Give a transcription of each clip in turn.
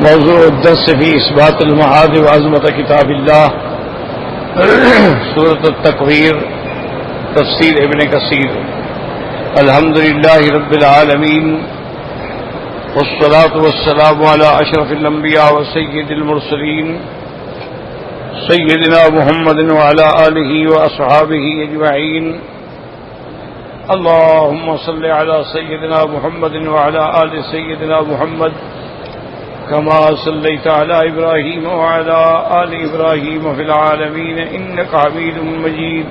موضوع الدرس في إثبات المعاد وعظمة كتاب الله سورة التكوير تفسير ابن كثير. الحمد لله رب العالمين والصلاة والسلام على أشرف الأنبياء وسيد المرسلين سيدنا محمد وعلى آله وأصحابه أجمعين. اللهم صل على سيدنا محمد وعلى آل سيدنا محمد كما صليت على إبراهيم وعلى آل إبراهيم في العالمين إنك حميد مجيد.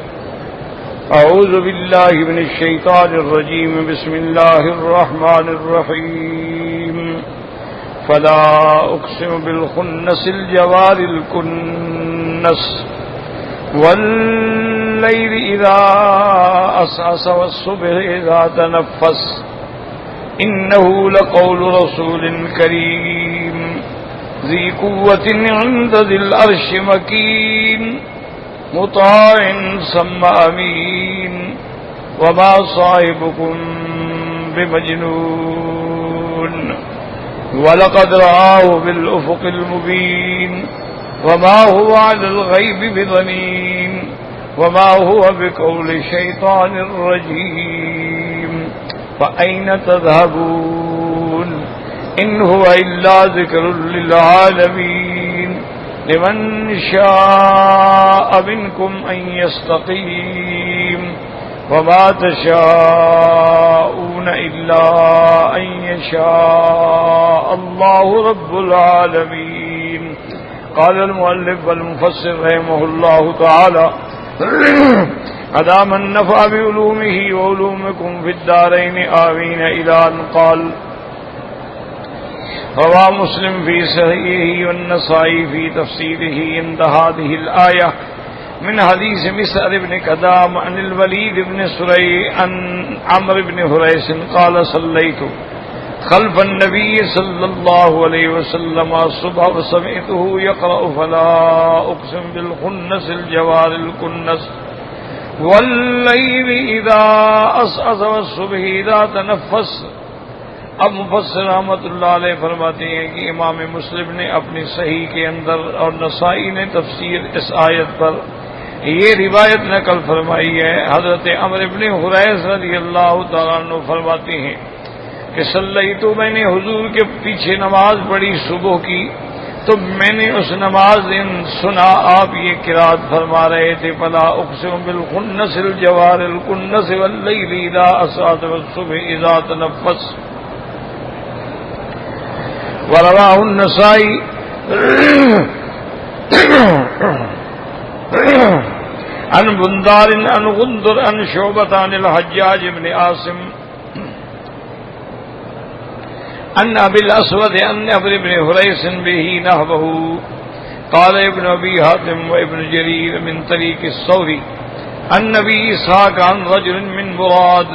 أعوذ بالله من الشيطان الرجيم. بسم الله الرحمن الرحيم. فلا أقسم بالخنس الجوار الكنس والليل إذا أسعس والصبح إذا تنفس إنه لقول رسول كريم ذي قوة عند ذي العرش مكين مطاع ثم أمين وما صاحبكم بمجنون ولقد رآه بالأفق المبين وما هو على الغيب بضنين وما هو بقول شيطان رجيم فأين تذهبون إن هو إلا ذكر للعالمين لمن شاء منكم أن يستقيم وما تشاءون إلا أن يشاء الله رب العالمين. قال المؤلف والمفسر رحمه الله تعالى أدام النفع بعلومه وعلومكم في الدارين آمين إلى أن قال. روى مسلم في صحيحه والنسائي في تفسيره عند هذه الآية من حديث مسعر بن كدام عن الوليد بن سري عن عمرو بن هريس قال صليت خلف النبي صلى الله عليه وسلم الصبح وسمعته يقرأ فلا أقسم بالخنس الجوار الكنس والليل إذا أسعس والصبح إذا تنفس. اب مفسر رحمۃ اللہ علیہ فرماتے ہیں کہ امام مسلم نے اپنی صحیح کے اندر اور نسائی نے تفسیر اس آیت پر یہ روایت نقل فرمائی ہے. حضرت عمرو بن حریث رضی اللہ تعالیٰ عنہ فرماتے ہیں کہ صلیتو میں نے حضور کے پیچھے نماز پڑھی صبح کی تو میں نے اس نماز دن سنا آپ یہ قرات فرما رہے تھے فلا اقسم بالخنس الجوار الكنس واللیل اذا اسعس والصبح اذا تنفس. ورواه النسائي عن بندار عن غندر عن شعبة عن الحجاج بن عاصم عن أبي الأسود عن عمرو بن هريس به نحوه. قال ابن أبي حاتم وابن جرير من طريق الثوري عن نبي إسحاق عن رجل من مراد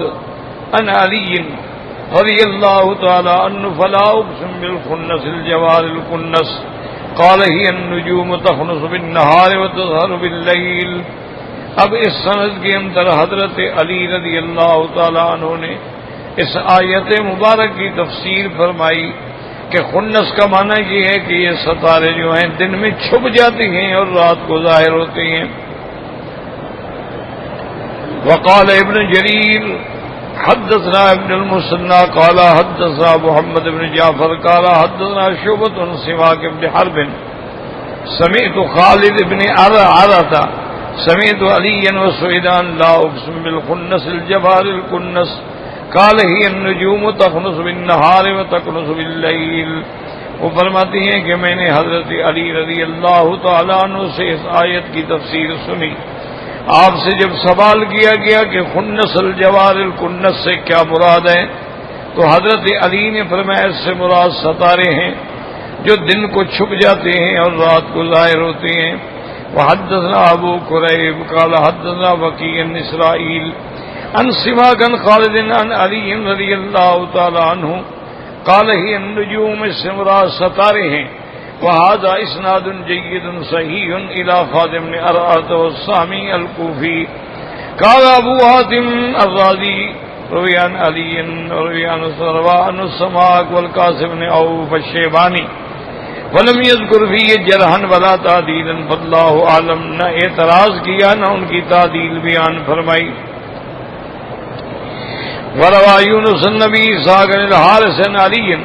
عن علي رضي الله تعالى عنه فلا أقسم بالخنس الجوار الكنس قال هي النجوم تخنس بالنهار وتظهر بالليل. اب اس سند کے اندر حضرت علی رضی اللہ تعالی عنہ نے اس آیت مبارک کی تفسیر فرمائی کہ خنس کا معنی یہ ہے کہ یہ ستارے جو ہیں دن میں چھپ جاتی ہیں اور رات کو ظاہر ہوتے ہیں. وقال ابن جریر حدثنا ابن المثنى قال حدثنا محمد بن جعفر قال حدثنا شعبة عن سماك بن حرب سمعت خالد بن عرعرة سمعت عليا وسعيدا لا أقسم بالخنس الجوار الكنس قال هي النجوم تخنس بالنهار وتكنس بالليل. وہ فرماتی ہیں کہ میں نے حضرت علی رضی اللہ تعالیٰ عنہ سے اس آیت کی تفسیر سنی. آپ سے جب سوال کیا گیا کہ خنس الجوار الکنس سے کیا مراد ہے تو حضرت علی نے فرمایا اس سے مراد ستارے ہیں جو دن کو چھپ جاتے ہیں اور رات کو ظاہر ہوتے ہیں. وحدثنا ابو قریب قال حدثنا وکیع بن اسرائیل عن سماک عن خالد عن علی رضی اللہ تعالی عنہ قال هي النجوم اس سے مراد ستارے ہیں. وهذا اسناد جيد صحيح الى خادم بن ارعرة والسامي الكوفي. قال ابو حاتم الرازي روي عن علي روي عن سروان السماك والقاسم بن عوف الشيباني ولم يذكر فيه جرحا ولا تعديلا فالله اعلم، نہ اعتراض کیا نہ ان کی تعدیل بیان فرمائی. وروى يونس النبي اسحاق بن الحارث بن علي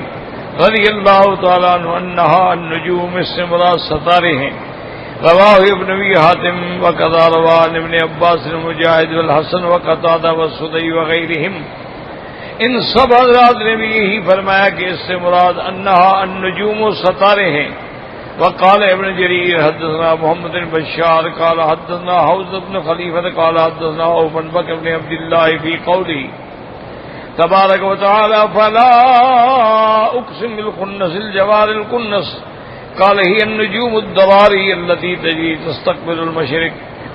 رضی اللہ تعالیٰ عنہ انہا النجوم، اس سے مراد ستارے ہیں. رواہ ابن ابی حاتم وقضى روى عن ابن عباس المجاہد والحسن وقتادہ والسدی وغیرہم. ان سب حضرات نے بھی یہی فرمایا کہ اس سے مراد انہا النجوم و ستارے ہیں. وقال ابن جریر حدثنا محمد بن بشار قال حدثنا حوض بن خلیفہ قال حدثنا عوف بن بکر بن عبد اللہ فی قوله تبارک و تعالی فلا اقسم بالخنس الجوار الکنس قال هي النجوم الدواری التي تجری تستقبل المشرق.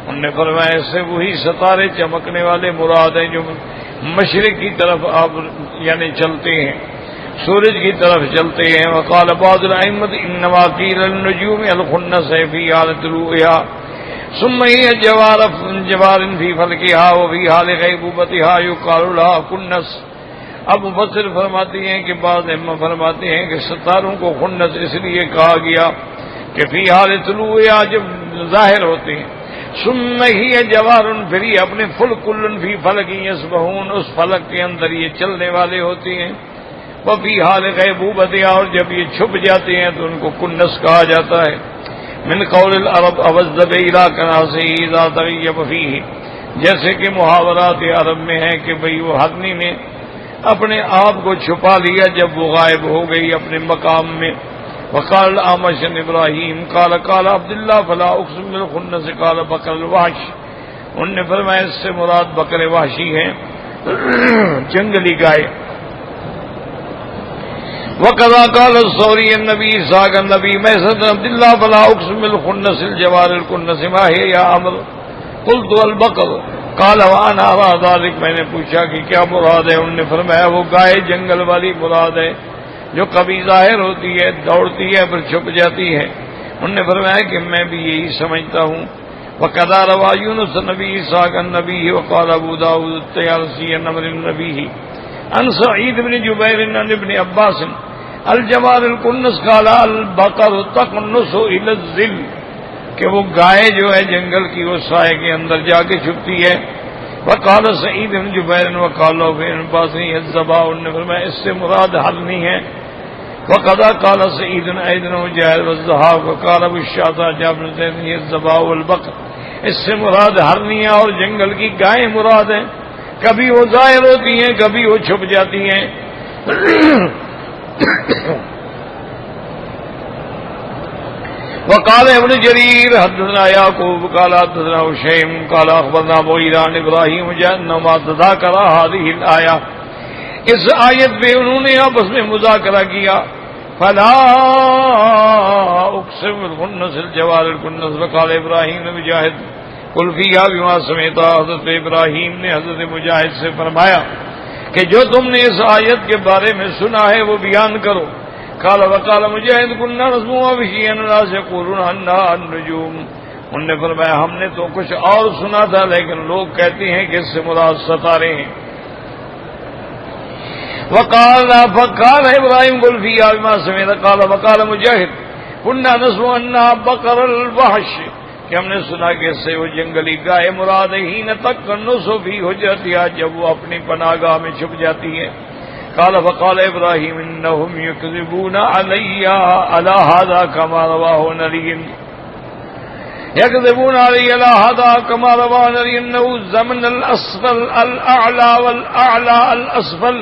انہوں نے فرمایا اس سے وہی ستارے چمکنے والے مراد ہیں جو مشرق کی طرف آپ یعنی چلتے ہیں، سورج کی طرف چلتے ہیں. وقال بعض الائمۃ انما قیل النجوم الخنس فی حالۃ الرؤیا ثم هي جوار فی فلکها وفی حال غیبوبتها یقال لها کنس. اب مفسر فرماتے ہیں کہ بعض ائمہ فرماتے ہیں کہ ستاروں کو خنس اس لیے کہا گیا کہ فی حالۃ الرؤیا جب ظاہر ہوتے ہیں، ثم هي جوار پھر یہ اپنے فلک فی فلک یسبحون، اس فلک کے اندر یہ چلنے والے ہوتے ہیں. وفی حال غیبوبتها، اور جب یہ چھپ جاتے ہیں تو ان کو کنس کہا جاتا ہے. من قول العرب اوذب الى کناسه اذا تغیب فیہ، جیسے کہ محاورات عرب میں ہے کہ بھئی وہ ہرنی نے اپنے آپ کو چھپا لیا جب وہ غائب ہو گئی اپنے مقام میں. وقال اعمش ابراہیم قال قال عبداللہ فلا اقسم بالخنس قال بقر الوحش. انہوں نے فرمایا اس سے مراد بقر وحشی ہیں، جنگلی گائے. وقضى قال الثوري النبي اسحاق النبي ميسر عبد الله فلا اقسم بالخنس الجوار الكنس ما هي يا عمرو قلت البقر قال وانا ارى ذلك. میں نے پوچھا کہ کیا مراد ہے؟ انہوں نے فرمایا وہ گائے جنگل والی مراد ہے جو کبھی ظاہر ہوتی ہے، دوڑتی ہے پھر چھپ جاتی ہے. انہوں نے فرمایا کہ میں بھی یہی سمجھتا ہوں. وقضى روى يونس النبي اسحاق النبي وقال ابو داود الطيالسي عن عمرو النبي عن سعيد بن جبير عن ابن عباس الجوار الکنس قال البقر تقنص الى الظل، کہ وہ گائے جو ہے جنگل کی وہ سائے کے اندر جا کے چھپتی ہے. وقال سعید بن جبیر وقال ابن عباس الذباء، انہوں نے فرمایا اس سے مراد ہرنی ہے. وقضى قال سعید ایضا مجاہد والضحاک وقال ابو الشعثاء جابر بن زید الذباء والبقر، اس سے مراد ہرنیاں اور جنگل کی گائیں مراد ہیں. کبھی وہ ظاہر ہوتی ہیں کبھی وہ چھپ جاتی ہیں. وقال ابن جریر حدثنا یعقوب قال حدثنا هشیم قال اخبرنا مغیرہ عن ابراہیم انہما تذاکرا هذه الآیہ، اس آیت پہ انہوں نے آپس میں مذاکرہ کیا. فلا اقسم بالخنس الجوار الکنس. وقال ابراہیم نے مجاہد قل فیہا بما سمعت. حضرت ابراہیم نے حضرت مجاہد سے فرمایا کہ جو تم نے اس آیت کے بارے میں سنا ہے وہ بیان کرو. قال وقال مجاہد كنا نسمع بشيء الناس يقولون انها النجوم. انہوں نے فرمایا ہم نے تو کچھ اور سنا تھا لیکن لوگ کہتے ہیں کہ اس سے مراد ستارے ہیں. وقال فقال ابراہیم قل فيها بما سمعت. قال وقال مجاہد كنا نسمع انها بقر الوحش، کہ ہم نے سنا کہ اس سے وہ جنگلی گائے مراد ہی نہ تک کنسو بھی حجرتها، جب وہ اپنی پناہ گاہ میں چھپ جاتی ہے. قال فقال ابراہیم انہم یکذبون علی علی هذا كما رواه نری، یکذبون علی علی هذا كما رواه نری انه زمن الاسفل الاعلى والاعلى الاسفل.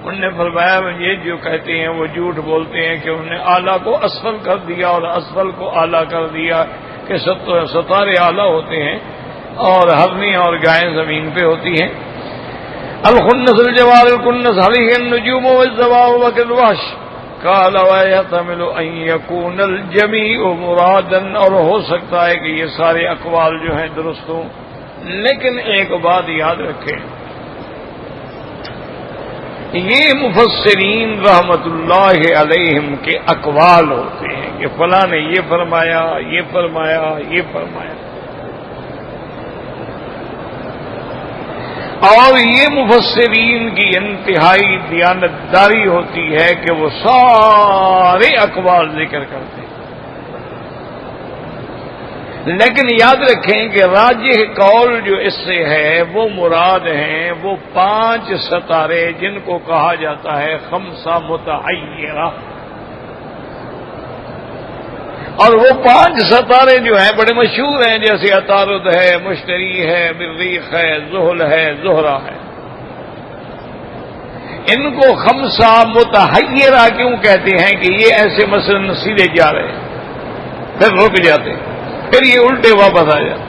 انہوں نے فرمایا یہ جو کہتے ہیں وہ جھوٹ بولتے ہیں کہ انہوں نے اعلیٰ کو اسفل کر دیا اور اسفل کو اعلیٰ کر دیا، کہ ستارے اعلیٰ ہوتے ہیں اور ہرنیاں اور گائیں زمین پہ ہوتی ہیں. الخنس الجوار الکنس هذه النجوم والذباب وبقر الوحش. قال ويحتمل ان يكون الجميع مرادا، اور ہو سکتا ہے کہ یہ سارے اقوال جو ہیں درست ہوں، لیکن ایک بات یاد رکھیں، یہ مفسرین رحمت اللہ علیہم کے اقوال ہوتے ہیں کہ فلاں نے یہ فرمایا یہ فرمایا یہ فرمایا. اور یہ مفسرین کی انتہائی دیانتداری ہوتی ہے کہ وہ سارے اقوال ذکر کرتے ہیں، لیکن یاد رکھیں کہ راجح قول جو اس سے ہے وہ مراد ہیں وہ 5 ستارے جن کو کہا جاتا ہے خمسہ متحیرہ، اور وہ 5 ستارے جو ہیں بڑے مشہور ہیں، جیسے عطارد ہے، مشتری ہے، مریخ ہے، زحل ہے، زہرہ ہے۔ ان کو خمسہ متحیرہ کیوں کہتے ہیں کہ یہ ایسے مثلا سیدھے جا رہے ہیں، پھر رک جاتے ہیں، پھر یہ الٹے واپس آ جاتے،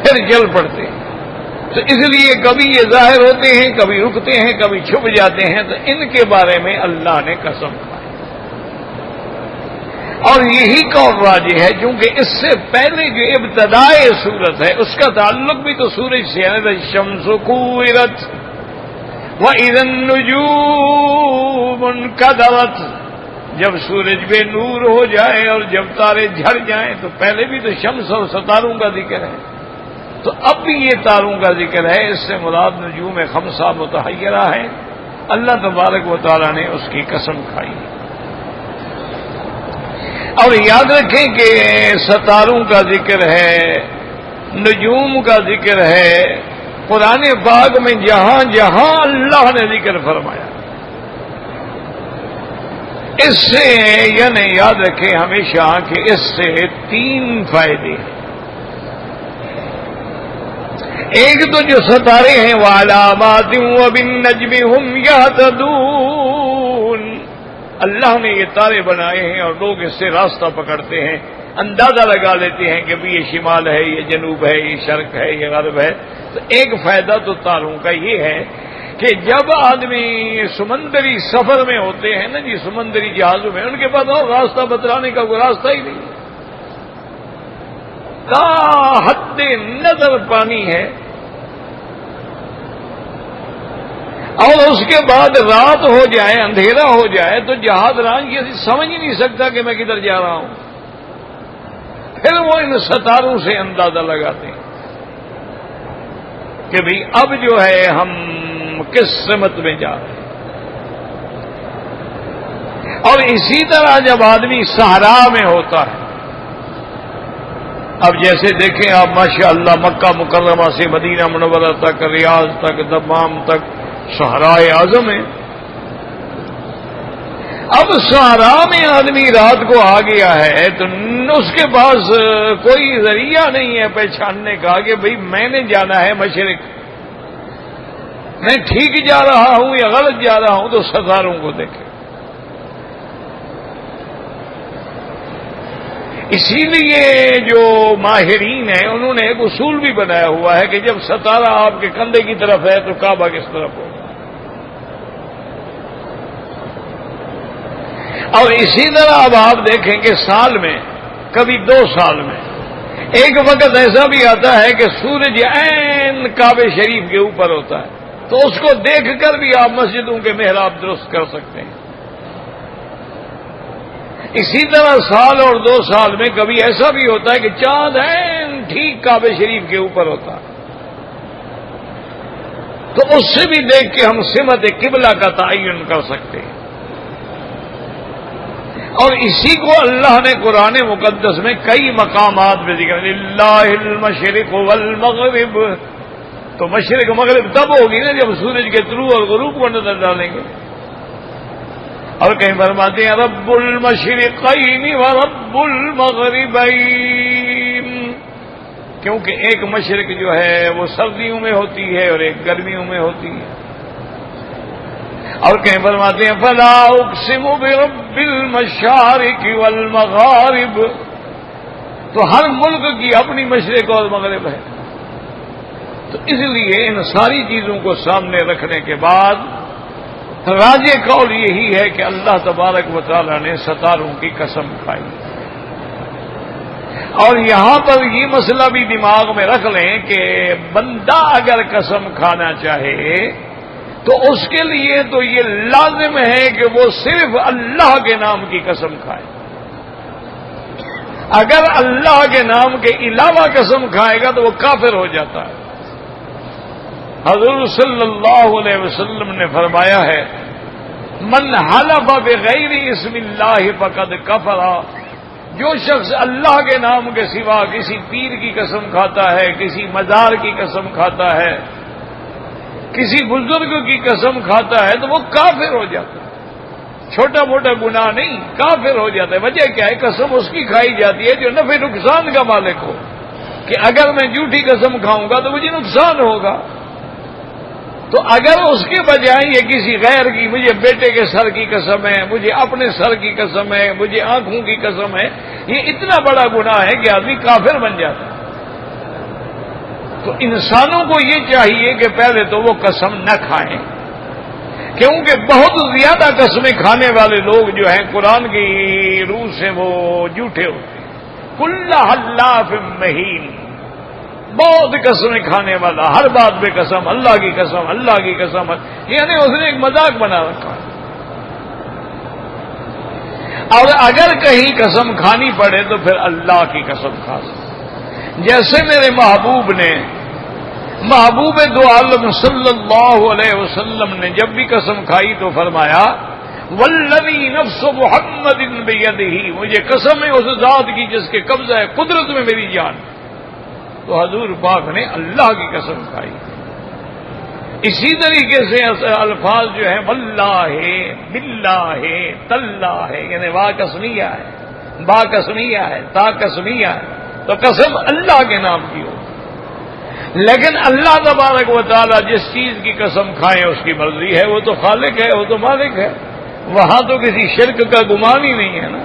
پھر چل پڑتے ہیں، تو اس لیے کبھی یہ ظاہر ہوتے ہیں، کبھی رکتے ہیں، کبھی چھپ جاتے ہیں، تو ان کے بارے میں اللہ نے قسم کھائی۔ اور یہی قول راجح ہے کیونکہ اس سے پہلے جو ابتدائے سورت ہے اس کا تعلق بھی تو سورج سے ہے، الشمس کوورت وَإِذَا النُّجُومُ انْكَدَرَتْ، جب سورج بے نور ہو جائے اور جب تارے جھڑ جائیں، تو پہلے بھی تو شمس اور ستاروں کا ذکر ہے، تو اب بھی یہ تاروں کا ذکر ہے، اس سے مراد نجوم خمسہ متحیرہ ہے، اللہ تبارک و تعالیٰ نے اس کی قسم کھائی۔ اور یاد رکھیں کہ ستاروں کا ذکر ہے، نجوم کا ذکر ہے، قرآن پاک میں جہاں جہاں اللہ نے ذکر فرمایا، اس سے یعنی یاد رکھیں ہمیشہ کہ اس سے 3 فائدے ہیں۔ ایک تو جو ستارے ہیں وَعَلَامَاتٍ وَبِالنَّجْمِ هُمْ يَهْتَدُونَ، اللہ نے یہ تارے بنائے ہیں اور لوگ اس سے راستہ پکڑتے ہیں، اندازہ لگا لیتے ہیں کہ بھی یہ شمال ہے، یہ جنوب ہے، یہ شرق ہے، یہ غرب ہے۔ تو ایک فائدہ تو تاروں کا یہ ہے کہ جب آدمی سمندری سفر میں ہوتے ہیں نا جی، سمندری جہازوں میں، ان کے پاس اور راستہ بتلانے کا کوئی راستہ ہی نہیں، تا حد نظر پانی ہے، اور اس کے بعد رات ہو جائے، اندھیرا ہو جائے، تو جہاز ران یہ سمجھ ہی نہیں سکتا کہ میں کدھر جا رہا ہوں، پھر وہ ان ستاروں سے اندازہ لگاتے ہیں کہ بھئی اب جو ہے ہم کس سمت میں جا رہے ہیں۔ اور اسی طرح جب آدمی صحرا میں ہوتا ہے، اب جیسے دیکھیں آپ ماشاءاللہ مکہ مکرمہ سے مدینہ منورہ تک، ریاض تک، دمام تک صحرائے اعظم ہے۔ اب صحرا میں آدمی رات کو آ گیا ہے تو اس کے پاس کوئی ذریعہ نہیں ہے پہچاننے کا کہ بھئی میں نے جانا ہے مشرق، میں ٹھیک جا رہا ہوں یا غلط جا رہا ہوں، تو ستاروں کو دیکھیں۔ اسی لیے جو ماہرین ہیں انہوں نے ایک اصول بھی بنایا ہوا ہے کہ جب ستارہ آپ کے کندھے کی طرف ہے تو کعبہ کس طرف ہوگا، اور اسی طرح اب آپ دیکھیں کہ سال میں کبھی 2 سال میں ایک وقت ایسا بھی آتا ہے کہ سورج عین کعبہ شریف کے اوپر ہوتا ہے، تو اس کو دیکھ کر بھی آپ مسجدوں کے محراب درست کر سکتے ہیں۔ اسی طرح سال اور 2 سال میں کبھی ایسا بھی ہوتا ہے کہ چاند عین ٹھیک کعبہ شریف کے اوپر ہوتا ہے، تو اس سے بھی دیکھ کے ہم سمت قبلہ کا تعین کر سکتے ہیں۔ اور اسی کو اللہ نے قرآن مقدس میں کئی مقامات میں ذکر للہ المشرق والمغرب، تو مشرق مغرب تب ہوگی نا جب سورج کے طلوع اور غروب کو نظر ڈالیں گے، اور کہیں فرماتے ہیں رب المشرقین ورب المغربین، کیونکہ ایک مشرق جو ہے وہ سردیوں میں ہوتی ہے اور ایک گرمیوں میں ہوتی ہے، اور کہیں فرماتے ہیں فلا اقسم برب المشارق والمغارب، تو ہر ملک کی اپنی مشرق اور مغرب ہے۔ تو اس لیے ان ساری چیزوں کو سامنے رکھنے کے بعد راجح قول یہی ہے کہ اللہ تبارک و تعالی نے ستاروں کی قسم کھائی۔ اور یہاں پر یہ مسئلہ بھی دماغ میں رکھ لیں کہ بندہ اگر قسم کھانا چاہے تو اس کے لیے تو یہ لازم ہے کہ وہ صرف اللہ کے نام کی قسم کھائے، اگر اللہ کے نام کے علاوہ قسم کھائے گا تو وہ کافر ہو جاتا ہے۔ حضور صلی اللہ علیہ وسلم نے فرمایا ہے من حلف بغیر اسم اللہ فقد کفر، جو شخص اللہ کے نام کے سوا کسی پیر کی قسم کھاتا ہے، کسی مزار کی قسم کھاتا ہے، کسی بزرگ کی قسم کھاتا ہے تو وہ کافر ہو جاتا ہے۔ چھوٹا موٹا گناہ نہیں، کافر ہو جاتا ہے۔ وجہ کیا ہے؟ قسم اس کی کھائی جاتی ہے جو نفع نقصان کا مالک ہو، کہ اگر میں جھوٹی قسم کھاؤں گا تو مجھے نقصان ہوگا، تو اگر اس کے بجائے یہ کسی غیر کی، مجھے بیٹے کے سر کی قسم ہے، مجھے اپنے سر کی قسم ہے، مجھے آنکھوں کی قسم ہے، یہ اتنا بڑا گناہ ہے کہ آدمی کافر بن جاتا ہے۔ تو انسانوں کو یہ چاہیے کہ پہلے تو وہ قسم نہ کھائیں، کیونکہ بہت زیادہ قسمیں کھانے والے لوگ جو ہیں قرآن کی روح سے وہ جھوٹے ہوتے ہیں۔ کل حلاف مہین، بہت قسمیں کھانے والا، ہر بات پہ قسم، اللہ کی قسم، اللہ کی قسم، یعنی اس نے ایک مذاق بنا رکھا ہے۔ اور اگر کہیں قسم کھانی پڑے تو پھر اللہ کی قسم کھا سکتے۔ جیسے میرے محبوب دو عالم صلی اللہ علیہ وسلم نے جب بھی قسم کھائی تو فرمایا والذی نفس محمد بیدہ، مجھے قسم ہے اس ذات کی جس کے قبضہ ہے قدرت میں میری جان۔ تو حضور پاک نے اللہ کی قسم کھائی۔ اسی طریقے سے الفاظ جو ہیں واللہ، باللہ، تاللہ، یعنی وا قسمیہ ہے، با قسمیہ ہے، تا قسمیہ ہے، تو قسم اللہ کے نام کی ہو۔ لیکن اللہ تبارک و تعالی جس چیز کی قسم کھائیں اس کی مرضی ہے، وہ تو خالق ہے، وہ تو مالک ہے، وہاں تو کسی شرک کا گمان ہی نہیں ہے نا۔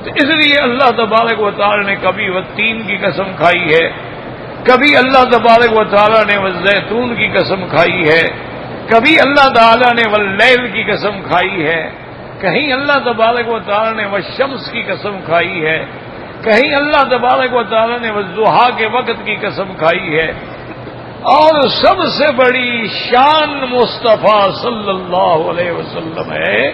تو اس لیے اللہ تبارک و تعالی نے کبھی والتین کی قسم کھائی ہے، کبھی اللہ تبارک و تعالی نے والزیتون کی قسم کھائی ہے، کبھی اللہ تعالی نے واللیل کی قسم کھائی ہے، کہیں اللہ تبارک و تعالی نے والشمس کی قسم کھائی ہے، کہیں اللہ تبارک و تعالی نے والضحیٰ کے وقت کی قسم کھائی ہے۔ اور سب سے بڑی شان مصطفیٰ صلی اللہ علیہ وسلم ہے،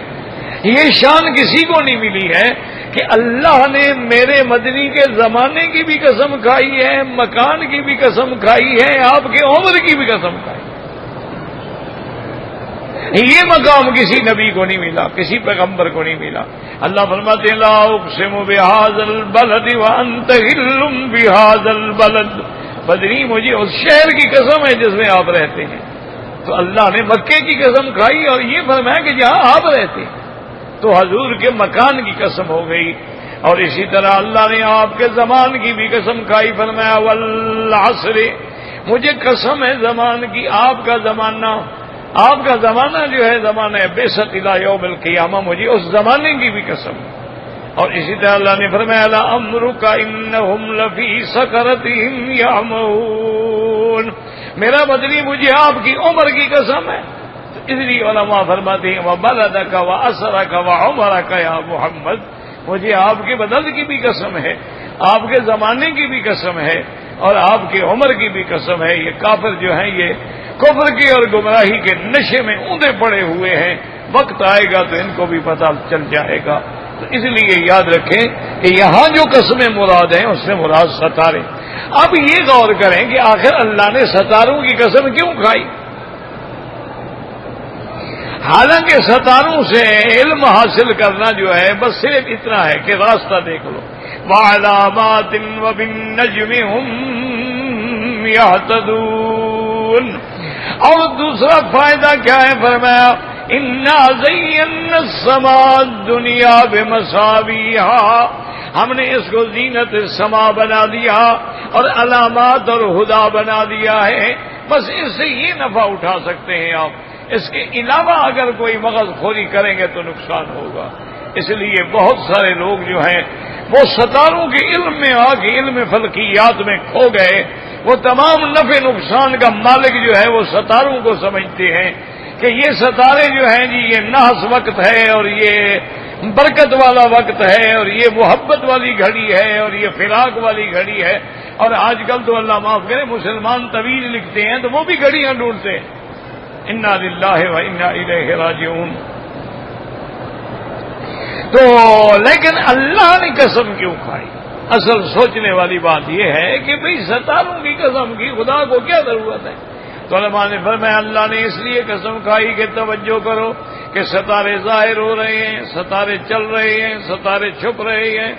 یہ شان کسی کو نہیں ملی ہے کہ اللہ نے میرے مدنی کے زمانے کی بھی قسم کھائی ہے، مکان کی بھی قسم کھائی ہے، آپ کے عمر کی بھی قسم کھائی۔ یہ مقام کسی نبی کو نہیں ملا، کسی پیغمبر کو نہیں ملا۔ اللہ فرماتے لا اقسم بہذا البلد وانت حل بہذا البلد، بدری مجھے اس شہر کی قسم ہے جس میں آپ رہتے ہیں۔ تو اللہ نے مکے کی قسم کھائی اور یہ فرمایا کہ جہاں آپ رہتے ہیں، تو حضور کے مکان کی قسم ہو گئی۔ اور اسی طرح اللہ نے آپ کے زمان کی بھی قسم کھائی، فرمایا والعصر، مجھے قسم ہے زمان کی، آپ کا زمانہ جو ہے زمانہ بعثت الی یوم القیامہ، مجھے اس زمانے کی بھی قسم ہے۔ اور اسی طرح اللہ نے فرمایا لعمرک انہم لفی سکرتہم یعمہون، میرا بدنی مجھے آپ کی عمر کی قسم ہے۔ تو اس لیے علماء فرماتے ہیں وبلدک واسرک وعمرک یا محمد، مجھے آپ کے بدل کی بھی قسم ہے، آپ کے زمانے کی بھی قسم ہے، اور آپ کی عمر کی بھی قسم ہے۔ یہ کافر جو ہیں یہ کفر کی اور گمراہی کے نشے میں اونده پڑے ہوئے ہیں، وقت آئے گا تو ان کو بھی پتہ چل جائے گا۔ تو اس لیے یاد رکھیں کہ یہاں جو قسمیں مراد ہیں اس سے مراد ستارے۔ اب یہ غور کریں کہ آخر اللہ نے ستاروں کی قسم کیوں کھائی؟ حالانکہ ستاروں سے علم حاصل کرنا جو ہے بس صرف اتنا ہے کہ راستہ دیکھ لو، وعلامات وبالنجم هم يهتدون۔ اور دوسرا فائدہ کیا ہے؟ فرمایا انا زینا السماء الدنیا بمصابیح، ہم نے اس کو زینت سما بنا دیا اور علامات اور ہدا بنا دیا ہے۔ بس اس سے یہ نفع اٹھا سکتے ہیں آپ، اس کے علاوہ اگر کوئی مغز خوری کریں گے تو نقصان ہوگا۔ اس لیے بہت سارے لوگ جو ہیں وہ ستاروں کے علم میں آ کے علم فلکیات میں کھو گئے، وہ تمام نفع نقصان کا مالک جو ہے وہ ستاروں کو سمجھتے ہیں کہ یہ ستارے جو ہیں جی یہ نحس وقت ہے اور یہ برکت والا وقت ہے اور یہ محبت والی گھڑی ہے اور یہ فراق والی گھڑی ہے۔ اور آج کل تو اللہ معاف کرے مسلمان طویل لکھتے ہیں تو وہ بھی گھڑیاں ڈھونڈتے ہیں۔ انا للہ و انا الیہ راجعون۔ تو لیکن اللہ نے قسم کیوں کھائی؟ اصل سوچنے والی بات یہ ہے کہ بھئی ستاروں کی قسم کی، خدا کو کیا ضرورت ہے؟ تو علماء نے فرمایا اللہ نے اس لیے قسم کھائی کہ توجہ کرو کہ ستارے ظاہر ہو رہے ہیں، ستارے چل رہے ہیں، ستارے چھپ رہے ہیں،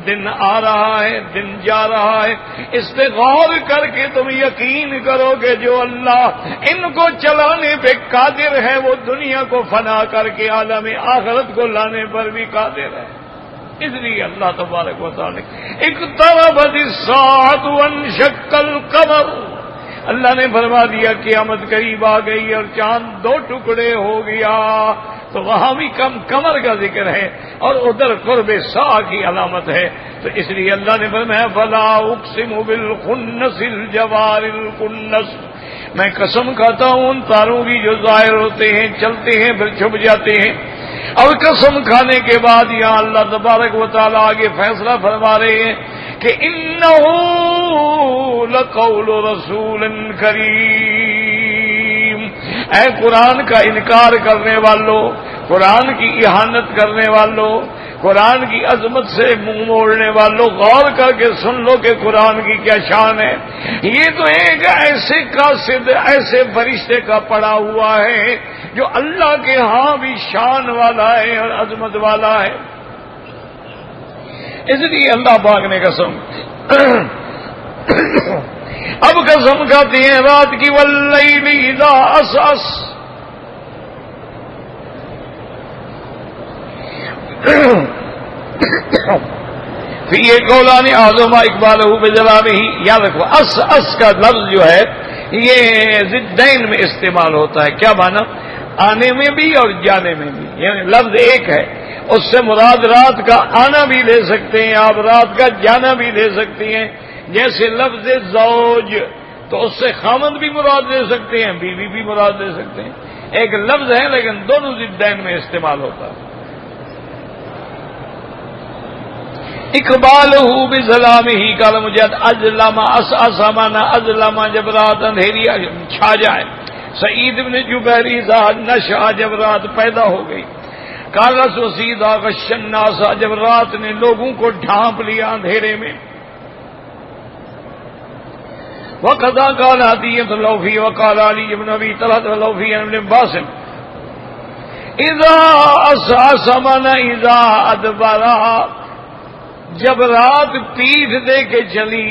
دن آ رہا ہے، دن جا رہا ہے، اس پہ غور کر کے تم یقین کرو کہ جو اللہ ان کو چلانے پہ قادر ہے وہ دنیا کو فنا کر کے عالم آخرت کو لانے پر بھی قادر ہے۔ اس لیے اللہ تبارک و تعالی اقتربت الساعۃ وانشق القمر، اللہ نے فرما دیا قیامت قریب آ گئی اور چاند دو ٹکڑے ہو گیا، تو وہاں بھی کمر کا ذکر ہے اور ادھر قرب ساعہ کی علامت ہے، تو اس لیے اللہ نے فرمایا فلا اقسم بالخنس الجوار الکنس، میں قسم کھاتا ہوں ان تاروں کی جو ظاہر ہوتے ہیں، چلتے ہیں پھر چھپ جاتے ہیں۔ اور قسم کھانے کے بعد یہاں اللہ تبارک و تعالیٰ آگے فیصلہ فرما رہے ہیں کہ انہ لقول رسول کریم، اے قرآن کا انکار کرنے والوں، قرآن کی اہانت کرنے والوں، قرآن کی عظمت سے منہ موڑنے والوں، غور کر کے سن لو کہ قرآن کی کیا شان ہے۔ یہ تو ایک ایسے قاصد، ایسے فرشتے کا پڑا ہوا ہے جو اللہ کے ہاں بھی شان والا ہے اور عظمت والا ہے۔ اس لیے اللہ پاک نے قسم اب قسم کھاتے ہیں رات کی، واللیل اذا عسعس، پھر یہ قولان اعظم اقبالہ بجلالہ، یاد رکھو اس کا لفظ جو ہے یہ ضدین میں استعمال ہوتا ہے۔ کیا معنی؟ آنے میں بھی اور جانے میں بھی، یعنی لفظ ایک ہے، اس سے مراد رات کا آنا بھی لے سکتے ہیں آپ، رات کا جانا بھی لے سکتے ہیں، جیسے لفظ زوج تو اس سے خامند بھی مراد لے سکتے ہیں، بیوی بھی مراد لے سکتے ہیں، ایک لفظ ہے لیکن دونوں ضدین میں استعمال ہوتا ہے۔ اقبالہ بظلامہ قال مجاہد اظلم اسمانا اظلم، جب رات اندھیری چھا جائے۔ سعید بن جبیر اذا نشا، جب رات پیدا ہو گئی۔ قال سعید غش الناس، جب رات نے لوگوں کو ڈھانپ لیا اندھیرے میں۔ وقضا قال عطیۃ اللوفی وقال علی بن ابی طلحہ اللوفی عن ابن عباس اذا اسعس من اذا ادبر، جب رات پیٹھ دے کے چلی۔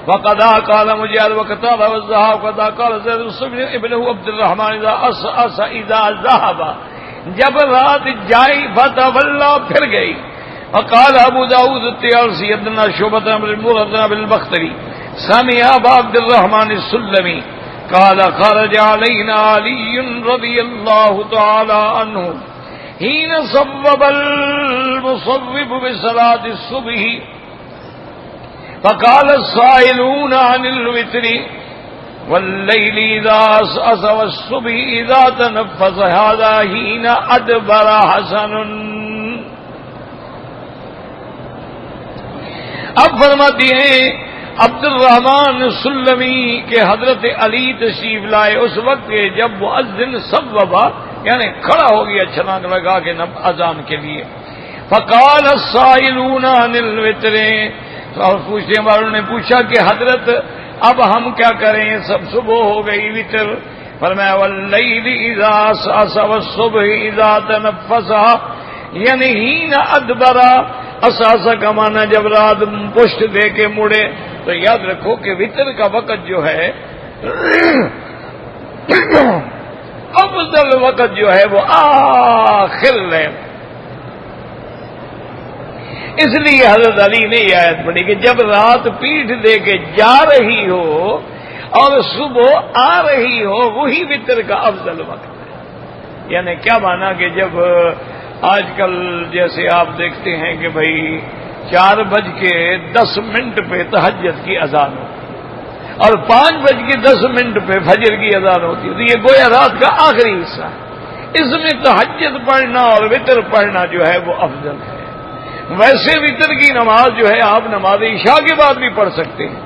وقضا قال مجاہد وقتادہ والضحاک وقضا قال زید ابن عبد الرحمن اذا اسعس اذا ذهب، جب رات جائی فتولى پھر گئی۔ وقال ابو داود الطیالسی حدثنا شعبۃ بن المغیرہ بن البختری سمع ابا عبد الرحمن السلمی قال خرج علينا علي رضي الله تعالى عنه حين صوب المصوب بصلاة الصبح، فقال السائلون عن الوتر والليل إذا عسعس والصبح إذا تنفس هذا حين أدبر حسن۔ اب فرماتی ہیں عبد الرحمن سلمی کے حضرت علی تشریف لائے اس وقت کے جب مؤذن صوبہ یعنی کھڑا ہو گیا چھلانگ لگا کے اذان کے لیے۔ فقال السائلون عن الوتر، اور پوچھنے والوں نے پوچھا کہ حضرت اب ہم کیا کریں، سب صبح ہو گئی وتر۔ فرمایا واللیل اذا عسعس والصبح اذا تنفس، یعنی حین ادبر، عسعس کا معنی جب رات پشت دے کے مڑے۔ تو یاد رکھو کہ وتر کا وقت جو ہے افضل وقت جو ہے وہ آخر ہے، اس لیے حضرت علی نے یہ آیت پڑھی کہ جب رات پیٹھ دے کے جا رہی ہو اور صبح آ رہی ہو وہی وتر کا افضل وقت ہے۔ یعنی کیا مانا کہ جب آج کل جیسے آپ دیکھتے ہیں کہ بھائی 4:10 پہ تہجد کی اذان ہوتی اور 5:10 پہ فجر کی اذان ہوتی ہے، تو یہ گویا رات کا آخری حصہ ہے، اس میں تہجد پڑھنا اور وتر پڑھنا جو ہے وہ افضل ہے۔ ویسے وتر کی نماز جو ہے آپ نماز عشاء کے بعد بھی پڑھ سکتے ہیں،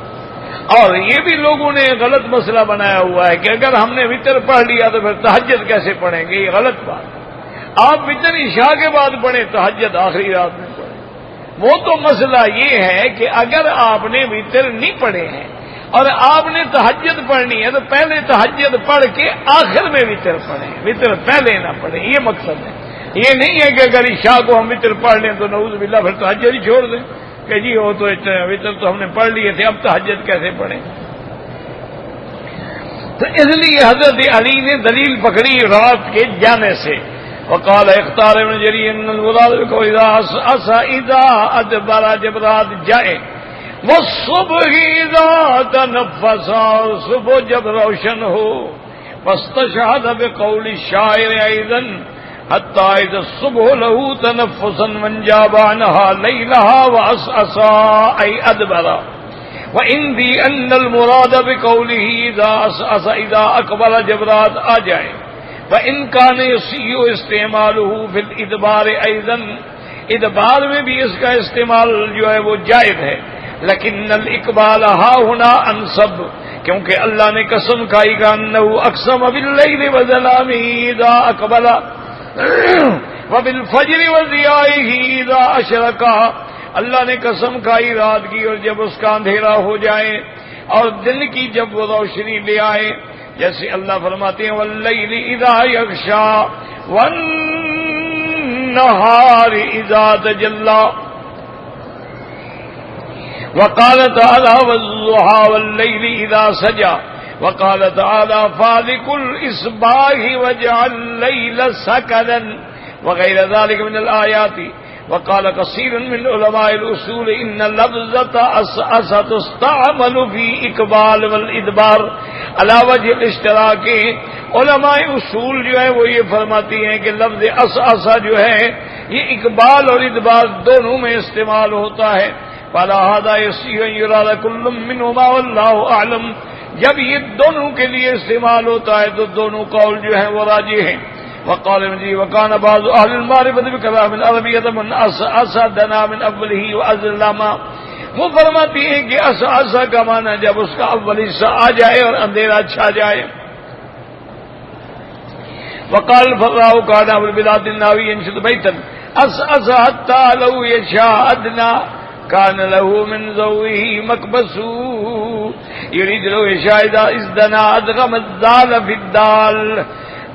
اور یہ بھی لوگوں نے غلط مسئلہ بنایا ہوا ہے کہ اگر ہم نے وتر پڑھ لیا تو پھر تہجد کیسے پڑھیں گے، یہ غلط بات ہے۔ آپ وتر عشاء کے بعد پڑھیں، تہجد آخری رات میں پڑھیں۔ وہ تو مسئلہ یہ ہے کہ اگر آپ نے وتر نہیں پڑھے ہیں اور آپ نے تہجد پڑھنی ہے تو پہلے تہجد پڑھ کے آخر میں وطر پڑھیں، وطر پہلے نہ پڑھیں، یہ مقصد ہے۔ یہ نہیں ہے کہ اگر عشاء کو ہم وطر پڑھ لیں تو نعوذ باللہ پھر تہجد ہی چھوڑ دیں کہ جی وہ تو وطر تو ہم نے پڑھ لیے تھے، اب تہجد کیسے پڑھیں۔ تو اس لیے حضرت علی نے دلیل پکڑی رات کے جانے سے۔ وقال اختار ابن جریر ان المراد کو اذا ادبر، جب رات جائے، والصبح اذا تنفس، صبح جب روشن ہو، واستشهد بقول الشاعر ايضا حتى اذا الصبح له تنفسا وانجاب عنها ليلها واسعسا اي ادبر، وعندي ان المراد بقوله اذا اسعس اذا اقبل، جب رات آ جائے، وان كان يصيح استعماله في الادبار ايضا، ادبار میں بھی اس کا استعمال جو ہے وہ جائز ہے، لیکن الاقبال ہا ہونا انصب، کیونکہ اللہ نے قسم کھائی کہ انه اقسم باللیل وظلامه اذا اقبل وبالفجر وضیائه اذا اشرق، اللہ نے قسم کھائی رات کی اور جب اس کا اندھیرا ہو جائے اور دن کی جب وہ روشنی لے آئے، جیسے اللہ فرماتے ہیں واللیل اذا یغشا والنہار اذا تجلی، وقال تعالی والضحى واللیل اذا سجى، وقال تعالی فالق الاصباح وجعل الليل سكنا، وغير ذلك من الآيات۔ وقال كثير من علماء الاصول ان لفظة اسعس تستعمل في اقبال والادبار على وجه الاشتراك، علماء اصول جو ہے وہ یہ فرماتی ہیں کہ لفظ اسعس جو ہے یہ اقبال اور ادبار دونوں میں استعمال ہوتا ہے، فلا هذا يصيح ان يراد كل منهما والله اعلم، جب یہ دونوں کے لیے استعمال ہوتا ہے تو دونوں قول جو ہیں وہ راجح ہیں۔ وقال مجھے وكان بعض اهل المعرفة بكلام العربية من اسعدنا من اوله واظلم، وہ فرماتی ہیں کہ اسعس کا معنی جب اس کا اول حصہ آ جائے اور اندھیرا چھا جائے۔ وقال الفراء كان ابو البلاد الناوي ينشد بيتا اسعس حتى لو يشاء ادنى كان له من ذويه مكبس، يريد لو يشاء اذا ازدنا ادغم الدال في الدال۔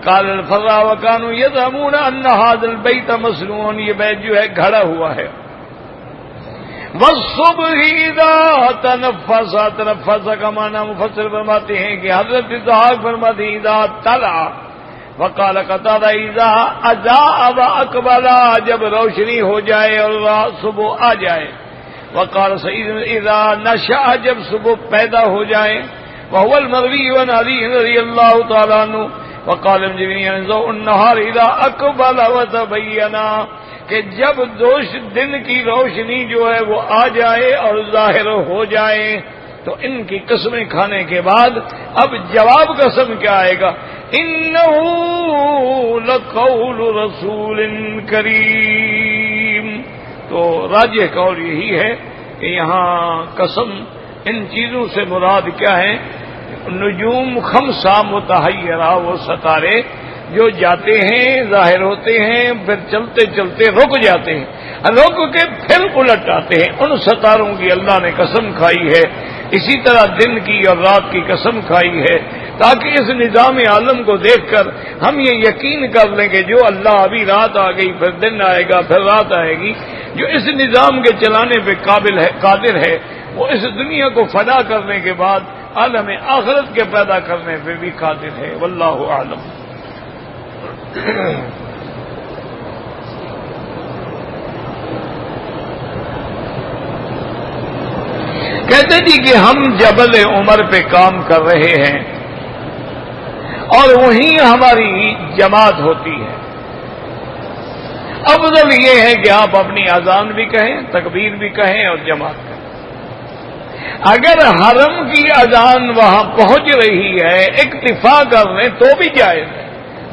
قال الفراء وكانوا يزعمون ان هذا البيت مسنون، یہ بیت جو ہے گھڑا ہوا ہے۔ والصبح اذا تنفس، تنفس کا معنی مفسر فرماتے ہیں کہ حضرت ضحاک فرماتے ہیں اذا طلع، وقال قتادہ اذا اضاء واقبل، جب روشنی ہو جائے اور صبح آ جائے۔ وقال سعید اذا نشأ، جب صبح پیدا ہو جائے، وهو المروي عن علي رضي الله تعالى عنه۔ وقال الجبري عن ضوء النهار اذا اقبل وتبين، کہ جب دن کی روشنی جو ہے وہ آ جائے اور ظاہر ہو جائے، تو ان کی قسمیں کھانے کے بعد اب جواب قسم کیا آئے گا، انه لقول رسول کریم۔ تو راجح قول یہی ہے کہ یہاں قسم ان چیزوں سے مراد کیا ہے، نجوم خمسہ متحیرہ، وہ ستارے جو جاتے ہیں ظاہر ہوتے ہیں پھر چلتے چلتے رک جاتے ہیں، رک کے پھر الٹ آتے ہیں، ان ستاروں کی اللہ نے قسم کھائی ہے۔ اسی طرح دن کی اور رات کی قسم کھائی ہے، تاکہ اس نظام عالم کو دیکھ کر ہم یہ یقین کر لیں کہ جو اللہ ابھی رات آ گئی پھر دن آئے گا پھر رات آئے گی، جو اس نظام کے چلانے پہ قابل ہے قادر ہے، وہ اس دنیا کو فنا کرنے کے بعد عالم آخرت کے پیدا کرنے پہ بھی قادر ہے۔ واللہ اعلم۔ کہتے جی کہ ہم جبل عمر پہ کام کر رہے ہیں اور وہیں ہماری جماعت ہوتی ہے۔ افضل یہ ہے کہ آپ اپنی اذان بھی کہیں، تکبیر بھی کہیں اور جماعت کریں۔ اگر حرم کی اذان وہاں پہنچ رہی ہے اکتفا کر لیں تو بھی جائز ہے،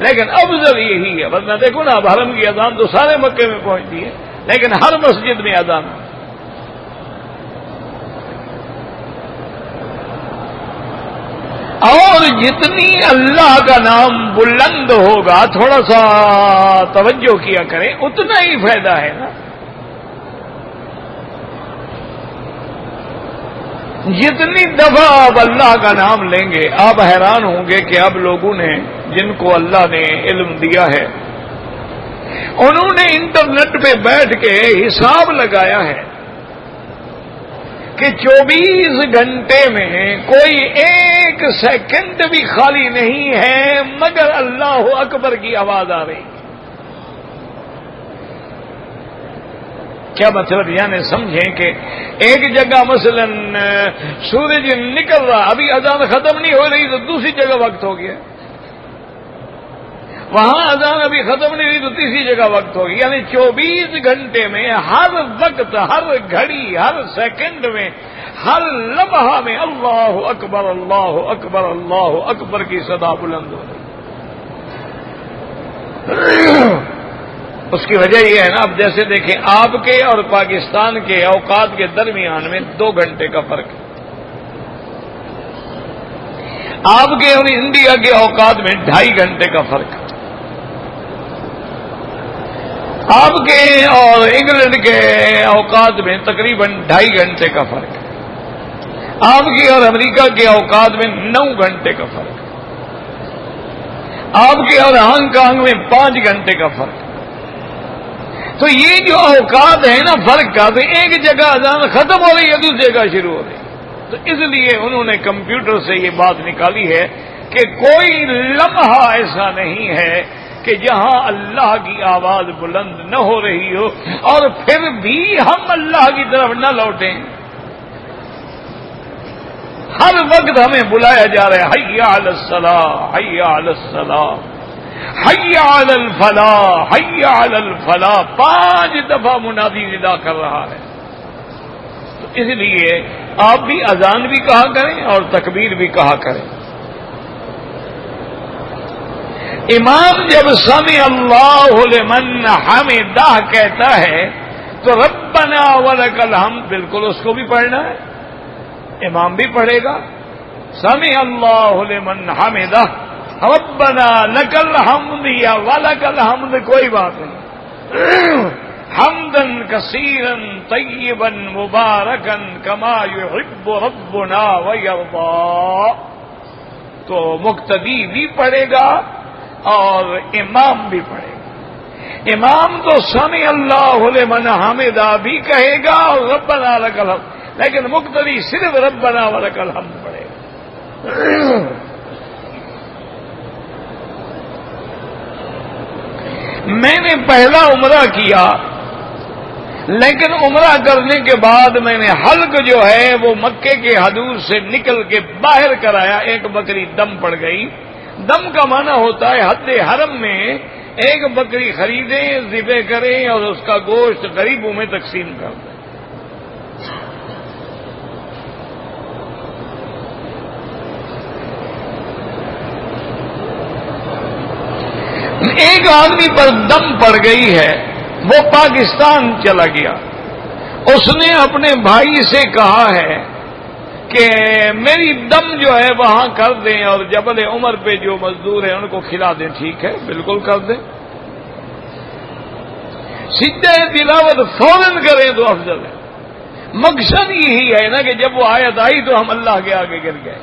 لیکن افضل یہی ہے۔ ورنہ دیکھو نا، اب حرم کی اذان تو سارے مکے میں پہنچتی ہے، لیکن ہر مسجد میں اذان ہے۔ اور جتنی اللہ کا نام بلند ہوگا، تھوڑا سا توجہ کیا کریں، اتنا ہی فائدہ ہے نا۔ جتنی دفعہ آپ اللہ کا نام لیں گے آپ حیران ہوں گے کہ اب لوگوں نے جن کو اللہ نے علم دیا ہے انہوں نے انٹرنیٹ پہ بیٹھ کے حساب لگایا ہے کہ 24 گھنٹے میں کوئی ایک سیکنڈ بھی خالی نہیں ہے مگر اللہ اکبر کی آواز آ رہی. کیا مطلب؟ یعنی سمجھیں کہ ایک جگہ مثلا سورج نکل رہا ابھی اذان ختم نہیں ہو رہی تو دوسری جگہ وقت ہو گیا, وہاں اذان ابھی ختم نہیں ہوئی تو تیسری جگہ وقت ہوگی. یعنی 24 گھنٹے میں ہر وقت ہر گھڑی ہر سیکنڈ میں ہر لمحہ میں اللہ اکبر اللہ اکبر اللہ اکبر کی صدا بلند ہو رہی. اس کی وجہ یہ ہے نا, اب جیسے دیکھیں آپ کے اور پاکستان کے اوقات کے درمیان میں 2 گھنٹے کا فرق ہے. آپ کے اور انڈیا کے اوقات میں 2.5 گھنٹے کا فرق ہے. آپ کے اور انگلینڈ کے اوقات میں تقریباً 2.5 گھنٹے کا فرق ہے. آپ کے اور امریکہ کے اوقات میں 9 گھنٹے کا فرق ہے. آپ کے اور ہانگ کانگ میں 5 گھنٹے کا فرق ہے. تو یہ جو اوقات ہے نا فرق کا, تو ایک جگہ اذان ختم ہو رہی ہے دوسری جگہ شروع ہو رہی ہے. تو اس لیے انہوں نے کمپیوٹر سے یہ بات نکالی ہے کہ کوئی لمحہ ایسا نہیں ہے کہ جہاں اللہ کی آواز بلند نہ ہو رہی ہو اور پھر بھی ہم اللہ کی طرف نہ لوٹیں. ہر وقت ہمیں بلایا جا رہا ہے, حی علی الصلاۃ حی علی الصلاۃ حی علی الفلاح حی علی الفلاح 5 دفعہ منادی ندا کر رہا ہے. تو اس لیے آپ بھی اذان بھی کہا کریں اور تکبیر بھی کہا کریں. امام جب سمع اللہ لمن حمدہ کہتا ہے تو ربنا ولک الحمد بالکل اس کو بھی پڑھنا ہے, امام بھی پڑھے گا. سمع اللہ لمن حمدہ ربنا لک الحمد یا ولک الحمد کوئی بات نہیں. حمدن کثیرا طیبا مبارکا کما یحب ربنا ویرضا. تو مقتدی بھی پڑھے گا اور امام بھی پڑھے گا. امام تو سمع اللہ لمن حمدہ بھی کہے گا اور ربنا لک الحمد, لیکن مقتدی صرف ربنا ولک الحمد پڑھے گا. میں نے پہلا عمرہ کیا, لیکن عمرہ کرنے کے بعد میں نے حلق جو ہے وہ مکے کے حدود سے نکل کے باہر کرایا. ایک بکری دم پڑ گئی. دم کا معنی ہوتا ہے حد حرم میں ایک بکری خریدیں, ذبح کریں اور اس کا گوشت غریبوں میں تقسیم کر دیں. ایک آدمی پر دم پڑ گئی ہے, وہ پاکستان چلا گیا. اس نے اپنے بھائی سے کہا ہے کہ میری دم جو ہے وہاں کر دیں اور جبل عمر پہ جو مزدور ہیں ان کو کھلا دیں. ٹھیک ہے, بالکل کر دیں. سجدہ تلاوت فوراً کریں تو افضل ہے. مقصد یہی ہے نا کہ جب وہ آیت آئی تو ہم اللہ کے آگے گر گئے.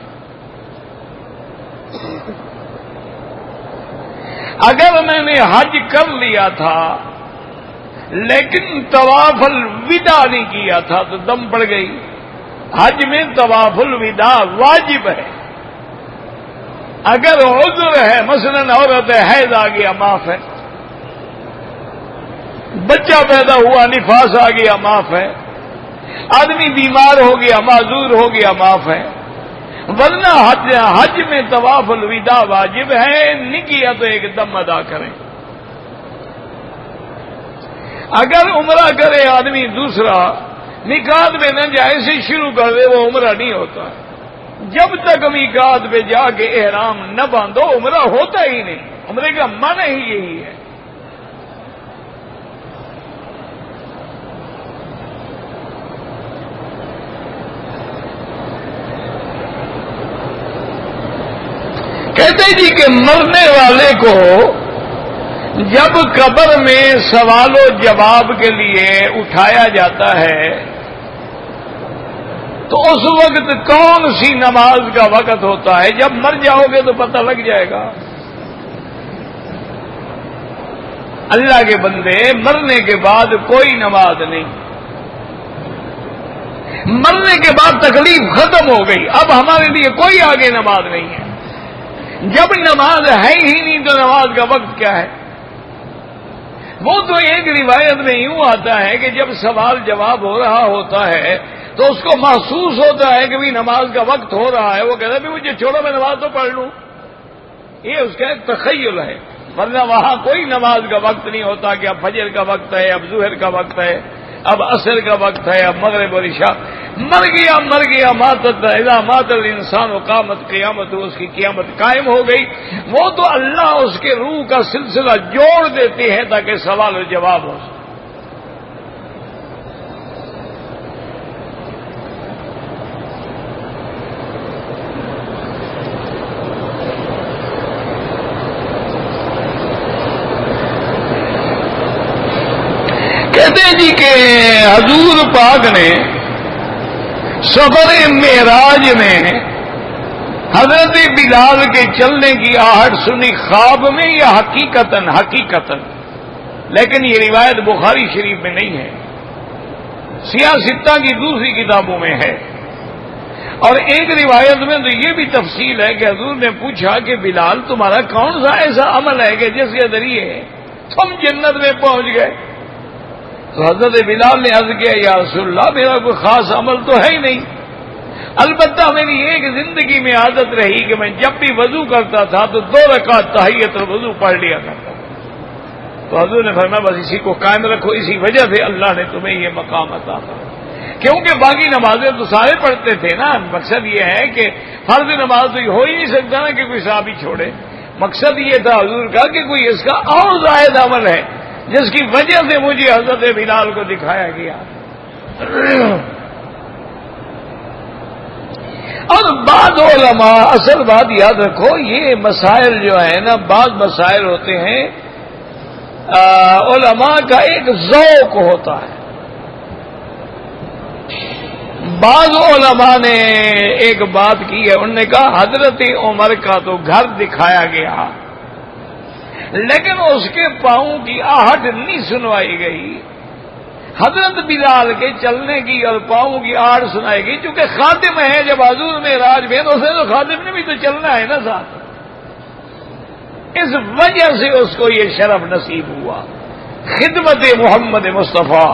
اگر میں نے حج کر لیا تھا لیکن طواف الوداع نہیں کیا تھا تو دم پڑ گئی. حج میں طواف الوداع واجب ہے. اگر عذر ہے, مثلا عورت ہے, حیض آ گیا معاف ہے, بچہ پیدا ہوا نفاس آ گیا معاف ہے, آدمی بیمار ہو گیا معذور ہو گیا معاف ہے. ورنہ حج میں طواف الوداع واجب ہے, نہیں کیا تو ایک دم ادا کریں. اگر عمرہ کرے آدمی دوسرا میقات میں نہ جائے سے شروع کر دے وہ عمرہ نہیں ہوتا. جب تک میقات پہ جا کے احرام نہ باندھو عمرہ ہوتا ہی نہیں. عمرے کا معنی ہی یہی ہے. کہتے جی کہ مرنے والے کو جب قبر میں سوال و جواب کے لیے اٹھایا جاتا ہے تو اس وقت کون سی نماز کا وقت ہوتا ہے؟ جب مر جاؤ گے تو پتہ لگ جائے گا۔ اللہ کے بندے، مرنے کے بعد کوئی نماز نہیں، مرنے کے بعد تکلیف ختم ہو گئی، اب ہمارے لیے کوئی آگے نماز نہیں ہے۔ جب نماز ہے ہی نہیں تو نماز کا وقت کیا ہے؟ وہ تو ایک روایت میں یوں آتا ہے کہ جب سوال جواب ہو رہا ہوتا ہے تو اس کو محسوس ہوتا ہے کہ بھی نماز کا وقت ہو رہا ہے، وہ کہتا ہے بھی مجھے چھوڑو میں نماز تو پڑھ لوں۔ یہ اس کا ایک تخیل ہے، ورنہ وہاں کوئی نماز کا وقت نہیں ہوتا کہ اب فجر کا وقت ہے، اب ظہر کا وقت ہے، اب عصر کا وقت ہے، اب مغرب اور عشاء۔ مر گیا ماتت اذا مات الانسان قامت قیامت، اس کی قیامت قائم ہو گئی۔ وہ تو اللہ اس کے روح کا سلسلہ جوڑ دیتے ہیں تاکہ سوال و جواب ہو سکے۔ کہتے ہیں جی کہ حضور پاک نے سفر معراج میں حضرت بلال کے چلنے کی آہٹ سنی، خواب میں یا حقیقتاً، لیکن یہ روایت بخاری شریف میں نہیں ہے، سیاہ ستہ کی دوسری کتابوں میں ہے۔ اور ایک روایت میں تو یہ بھی تفصیل ہے کہ حضور نے پوچھا کہ بلال تمہارا کون سا ایسا عمل ہے کہ جس کے ذریعے تم جنت میں پہنچ گئے؟ تو حضرت بلال نے عرض کیا یا رسول اللہ میرا کوئی خاص عمل تو ہے ہی نہیں، البتہ میری ایک زندگی میں عادت رہی کہ میں جب بھی وضو کرتا تھا تو 2 رکعت تحیۃ الوضو پڑھ لیا کرتا۔ تو حضور نے فرمایا بس اسی کو قائم رکھو، اسی وجہ سے اللہ نے تمہیں یہ مقام عطا کیا، کیونکہ باقی نمازیں تو سارے پڑھتے تھے نا۔ مقصد یہ ہے کہ فرض نماز تو ہو ہی نہیں سکتا نا کہ کوئی صحابی چھوڑے۔ مقصد یہ تھا حضور کا کہ کوئی اس کا اور زائد عمل ہے جس کی وجہ سے مجھے حضرت بلال کو دکھایا گیا۔ اور بعض علماء، اصل بات یاد رکھو، یہ مسائل جو ہیں نا، بعض مسائل ہوتے ہیں علماء کا ایک ذوق ہوتا ہے۔ بعض علماء نے ایک بات کی ہے، انہوں نے کہا حضرت عمر کا تو گھر دکھایا گیا لیکن اس کے پاؤں کی آہٹ نہیں سنوائی گئی، حضرت بلال کے چلنے کی اور پاؤں کی آہٹ سنائی گئی، چونکہ خادم ہے۔ جب حضور میں راج میں تو خادم نے بھی تو چلنا ہے نا ساتھ، اس وجہ سے اس کو یہ شرف نصیب ہوا خدمت محمد مصطفیٰ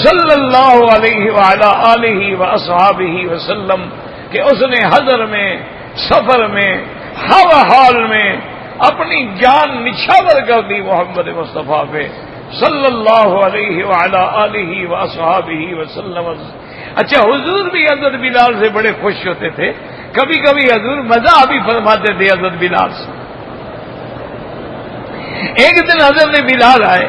صلی اللہ علیہ وعلی آلہ واصحابہ وسلم کہ اس نے حضر میں، سفر میں، ہر حال میں اپنی جان نچھاور کر دی محمد مصطفیٰ پہ صلی اللہ علیہ وعلی آلہ واصحابہ وسلم۔ اچھا، حضور بھی حضرت بلال سے بڑے خوش ہوتے تھے، کبھی کبھی حضور مزاح بھی فرماتے تھے حضرت بلال سے۔ ایک دن حضرت بلال آئے،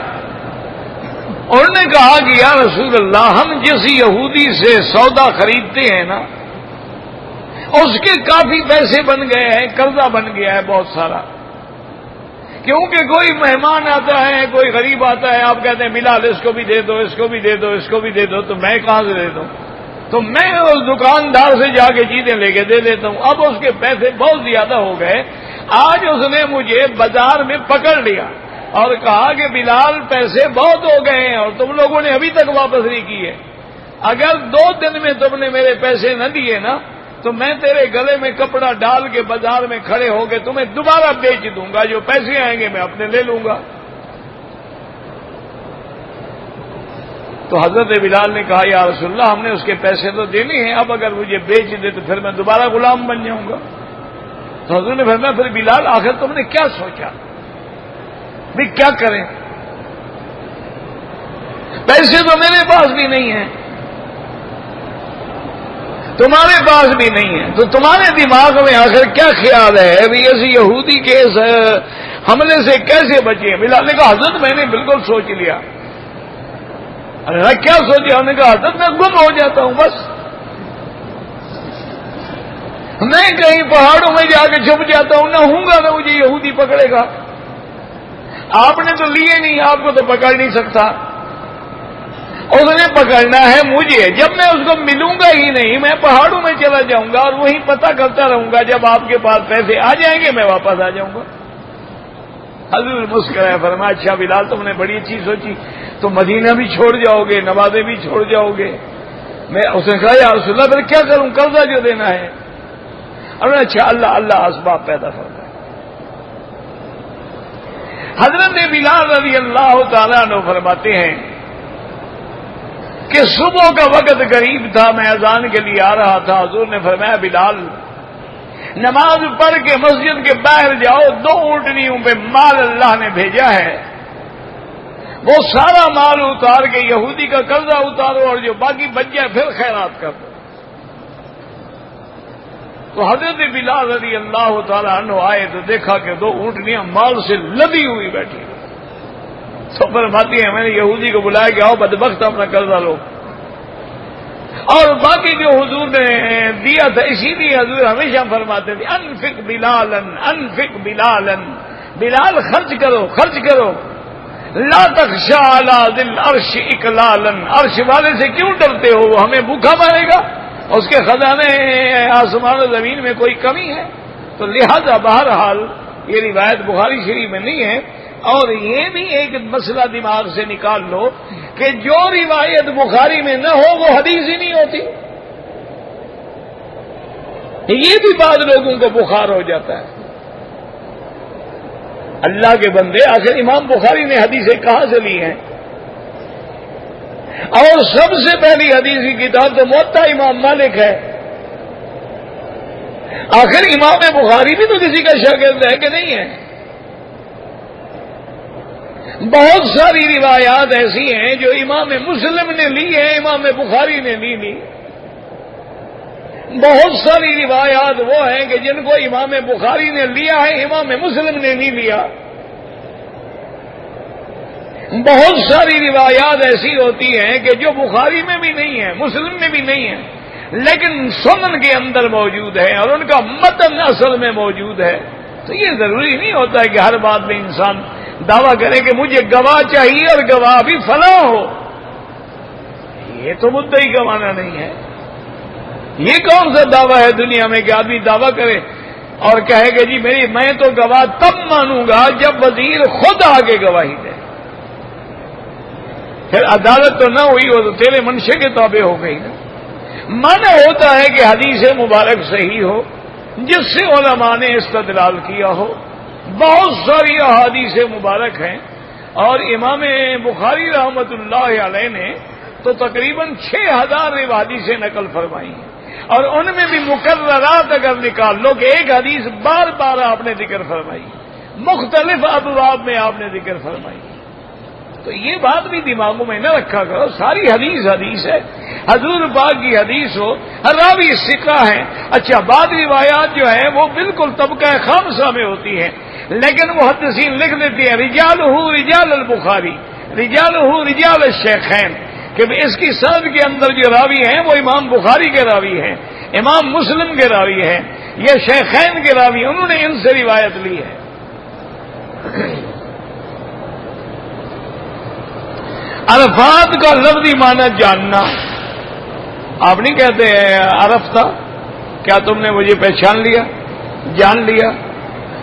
انہوں نے کہا کہ یا رسول اللہ، ہم جس یہودی سے سودا خریدتے ہیں نا، اس کے کافی پیسے بن گئے ہیں، قرضہ بن گیا ہے بہت سارا، کیونکہ کوئی مہمان آتا ہے، کوئی غریب آتا ہے، آپ کہتے ہیں بلال اس کو بھی دے دو، اس کو بھی دے دو، اس کو بھی دے دو، تو میں کہاں سے دے دوں؟ تو میں اس دکاندار سے جا کے چیزیں لے کے دے دیتا ہوں۔ اب اس کے پیسے بہت زیادہ ہو گئے، آج اس نے مجھے بازار میں پکڑ لیا اور کہا کہ بلال پیسے بہت ہو گئے ہیں اور تم لوگوں نے ابھی تک واپس نہیں کیے، اگر 2 دن میں تم نے میرے پیسے نہ دیے نا تو میں تیرے گلے میں کپڑا ڈال کے بازار میں کھڑے ہو کے تمہیں دوبارہ بیچ دوں گا، جو پیسے آئیں گے میں اپنے لے لوں گا۔ تو حضرت بلال نے کہا یا رسول اللہ، ہم نے اس کے پیسے تو دینے ہیں، اب اگر مجھے بیچ دے تو پھر میں دوبارہ غلام بن جاؤں گا۔ تو حضرت نے فرمایا پھر بلال آخر تم نے کیا سوچا بھی کیا کریں؟ پیسے تو میرے پاس بھی نہیں ہیں، تمہارے پاس بھی نہیں ہے، تو تمہارے دماغ میں آخر کیا خیال ہے بھی اس یہودی کے اس حملے سے کیسے بچے؟ بلال نے کہا حضرت میں نے بالکل سوچ لیا۔ کیا سوچا؟ انہوں نے کہا حضرت میں گم ہو جاتا ہوں، بس میں کہیں پہاڑوں میں جا کے چھپ جاتا ہوں، نہ ہوں گا نہ مجھے یہودی پکڑے گا۔ آپ نے تو لیے نہیں، آپ کو تو پکڑ نہیں سکتا۔ اس نے پکڑنا ہے مجھے. جب میں اس کو ملوں گا ہی نہیں میں پہاڑوں میں چلا جاؤں گا اور وہیں پتہ کرتا رہوں گا. جب آپ کے پاس پیسے آ جائیں گے میں واپس آ جاؤں گا. حضور مسکرائے فرمایا اچھا بلال تم نے بڑی اچھی سوچی, تو مدینہ بھی چھوڑ جاؤ گے, نمازیں بھی چھوڑ جاؤ گے. اس نے کہا یا رسول اللہ پھر کیا کروں, قرضہ جو دینا ہے. اور اچھا اللہ اسباب پیدا کرتا ہے. حضرت بلال رضی اللہ تعالیٰ عنہ فرماتے ہیں کہ صبح کا وقت قریب تھا, میں اذان کے لیے آ رہا تھا. حضور نے فرمایا بلال نماز پڑھ کے مسجد کے باہر جاؤ, 2 اونٹنیوں پہ مال اللہ نے بھیجا ہے, وہ سارا مال اتار کے یہودی کا قرضہ اتارو اور جو باقی بچ جائے پھر خیرات کر دو. تو حضرت بلال رضی اللہ تعالیٰ عنہ آئے تو دیکھا کہ 2 اونٹنیاں مال سے لدی ہوئی بیٹھی. تو فرماتی ہیں میں نے یہودی کو بلایا کہ آؤ بدبخت اپنا قرضہ لو, اور باقی جو حضور نے دیا تھا. اسی لیے حضور ہمیشہ فرماتے تھے انفق بلالن انفق بلالن, بلال خرچ کرو خرچ کرو. لا تخشى على ذي العرش اقلالا, عرش والے سے کیوں ڈرتے ہو, وہ ہمیں بھوکا مارے گا, اس کے خزانے آسمان و زمین میں کوئی کمی ہے. تو لہذا بہرحال یہ روایت بخاری شریف میں نہیں ہے. اور یہ بھی ایک مسئلہ دماغ سے نکال لو کہ جو روایت بخاری میں نہ ہو وہ حدیث ہی نہیں ہوتی. یہ بھی بعض لوگوں کو بخار ہو جاتا ہے. اللہ کے بندے, آخر امام بخاری نے حدیثیں کہاں سے لی ہیں؟ اور سب سے پہلی حدیث کی کتاب تو موطا امام مالک ہے. آخر امام بخاری بھی تو کسی کا شاگرد ہے کہ نہیں ہے؟ بہت ساری روایات ایسی ہیں جو امام مسلم نے لی ہے, امام بخاری نے نہیں لی. بہت ساری روایات وہ ہیں کہ جن کو امام بخاری نے لیا ہے, امام مسلم نے نہیں لیا. بہت ساری روایات ایسی ہوتی ہیں کہ جو بخاری میں بھی نہیں ہے, مسلم میں بھی نہیں ہے, لیکن سنن کے اندر موجود ہے اور ان کا متن اصل میں موجود ہے. تو یہ ضروری نہیں ہوتا کہ ہر بات میں انسان دعویٰ کرے کہ مجھے گواہ چاہیے اور گواہ بھی فلاں ہو. یہ تو مدعی گوانا نہیں ہے. یہ کون سا دعویٰ ہے دنیا میں کہ آدمی دعویٰ کرے اور کہے کہ جی میں تو گواہ تب مانوں گا جب وزیر خود آگے گواہی دے. پھر عدالت تو نہ ہوئی, وہ تو تیرے منشے کے تابع ہو گئی نا. مانا ہوتا ہے کہ حدیث مبارک صحیح ہو جس سے علماء نے استدلال کیا ہو. بہت ساری احادیث مبارک ہیں اور امام بخاری رحمت اللہ علیہ نے تو تقریباً 6000 حدیثیں نقل فرمائی ہیں, اور ان میں بھی مقررات اگر نکال لو کہ ایک حدیث بار بار آپ نے ذکر فرمائی, مختلف ابواب میں آپ نے ذکر فرمائی. تو یہ بات بھی دماغوں میں نہ رکھا کرو, ساری حدیث حدیث ہے. حضور پاک کی حدیث ہو, راوی ثقہ ہے. اچھا بعض روایات جو ہیں وہ بالکل طبقہ خامسہ میں ہوتی ہیں, لیکن محدثین لکھ دیتے ہیں رجالہ رجال البخاری رجالہ رجال الشیخین, کہ اس کی سند کے اندر جو راوی ہیں وہ امام بخاری کے راوی ہیں, امام مسلم کے راوی ہیں, یہ شیخین کے راوی, انہوں نے ان سے روایت لی ہے. عرفات کا لفظی معنی جاننا. آپ نہیں کہتے عرف تھا, کیا تم نے مجھے پہچان لیا, جان لیا,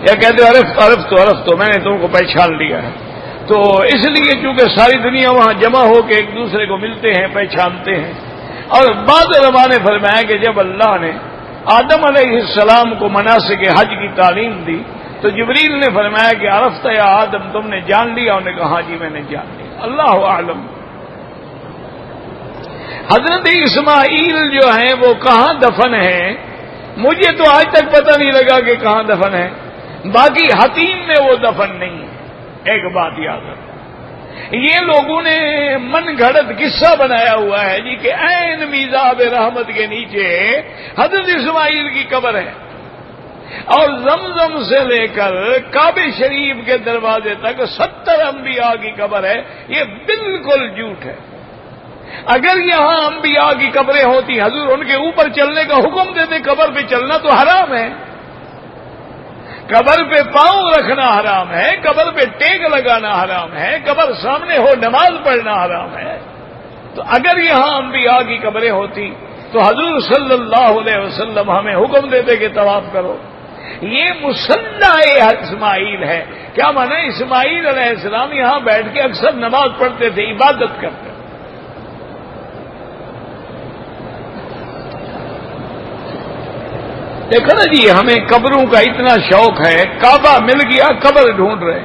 یا کہتے عرف تو میں نے تم کو پہچان لیا ہے. تو اس لیے چونکہ ساری دنیا وہاں جمع ہو کے ایک دوسرے کو ملتے ہیں, پہچانتے ہیں. اور بعض علماء نے فرمایا کہ جب اللہ نے آدم علیہ السلام کو مناسک حج کی تعلیم دی تو جبریل نے فرمایا کہ عرفت یا آدم, تم نے جان لیا؟ انہوں نے کہا ہاں جی میں نے جان لیا. اللہ اعلم. حضرت اسماعیل جو ہیں وہ کہاں دفن ہیں, مجھے تو آج تک پتہ نہیں لگا کہ کہاں دفن ہے. باقی حتیم میں وہ دفن نہیں ہے. ایک بات یاد رکھو, یہ لوگوں نے من گھڑت قصہ بنایا ہوا ہے جی کہ عین میزاب رحمت کے نیچے حضرت اسماعیل کی قبر ہے, اور زمزم سے لے کر کعبہ شریف کے دروازے تک 70 انبیاء کی قبر ہے. یہ بالکل جھوٹ ہے. اگر یہاں انبیاء کی قبریں ہوتی, حضور ان کے اوپر چلنے کا حکم دیتے. قبر پہ چلنا تو حرام ہے, قبر پہ پاؤں رکھنا حرام ہے, قبر پہ ٹیک لگانا حرام ہے, قبر سامنے ہو نماز پڑھنا حرام ہے. تو اگر یہاں انبیاء کی قبریں ہوتی تو حضور صلی اللہ علیہ وسلم ہمیں حکم دیتے کہ طواف کرو. یہ مصلی اسماعیل ہے. کیا مانا؟ اسماعیل علیہ السلام یہاں بیٹھ کے اکثر نماز پڑھتے تھے، عبادت کرتے. دیکھو نا جی، ہمیں قبروں کا اتنا شوق ہے، کعبہ مل گیا قبر ڈھونڈ رہے.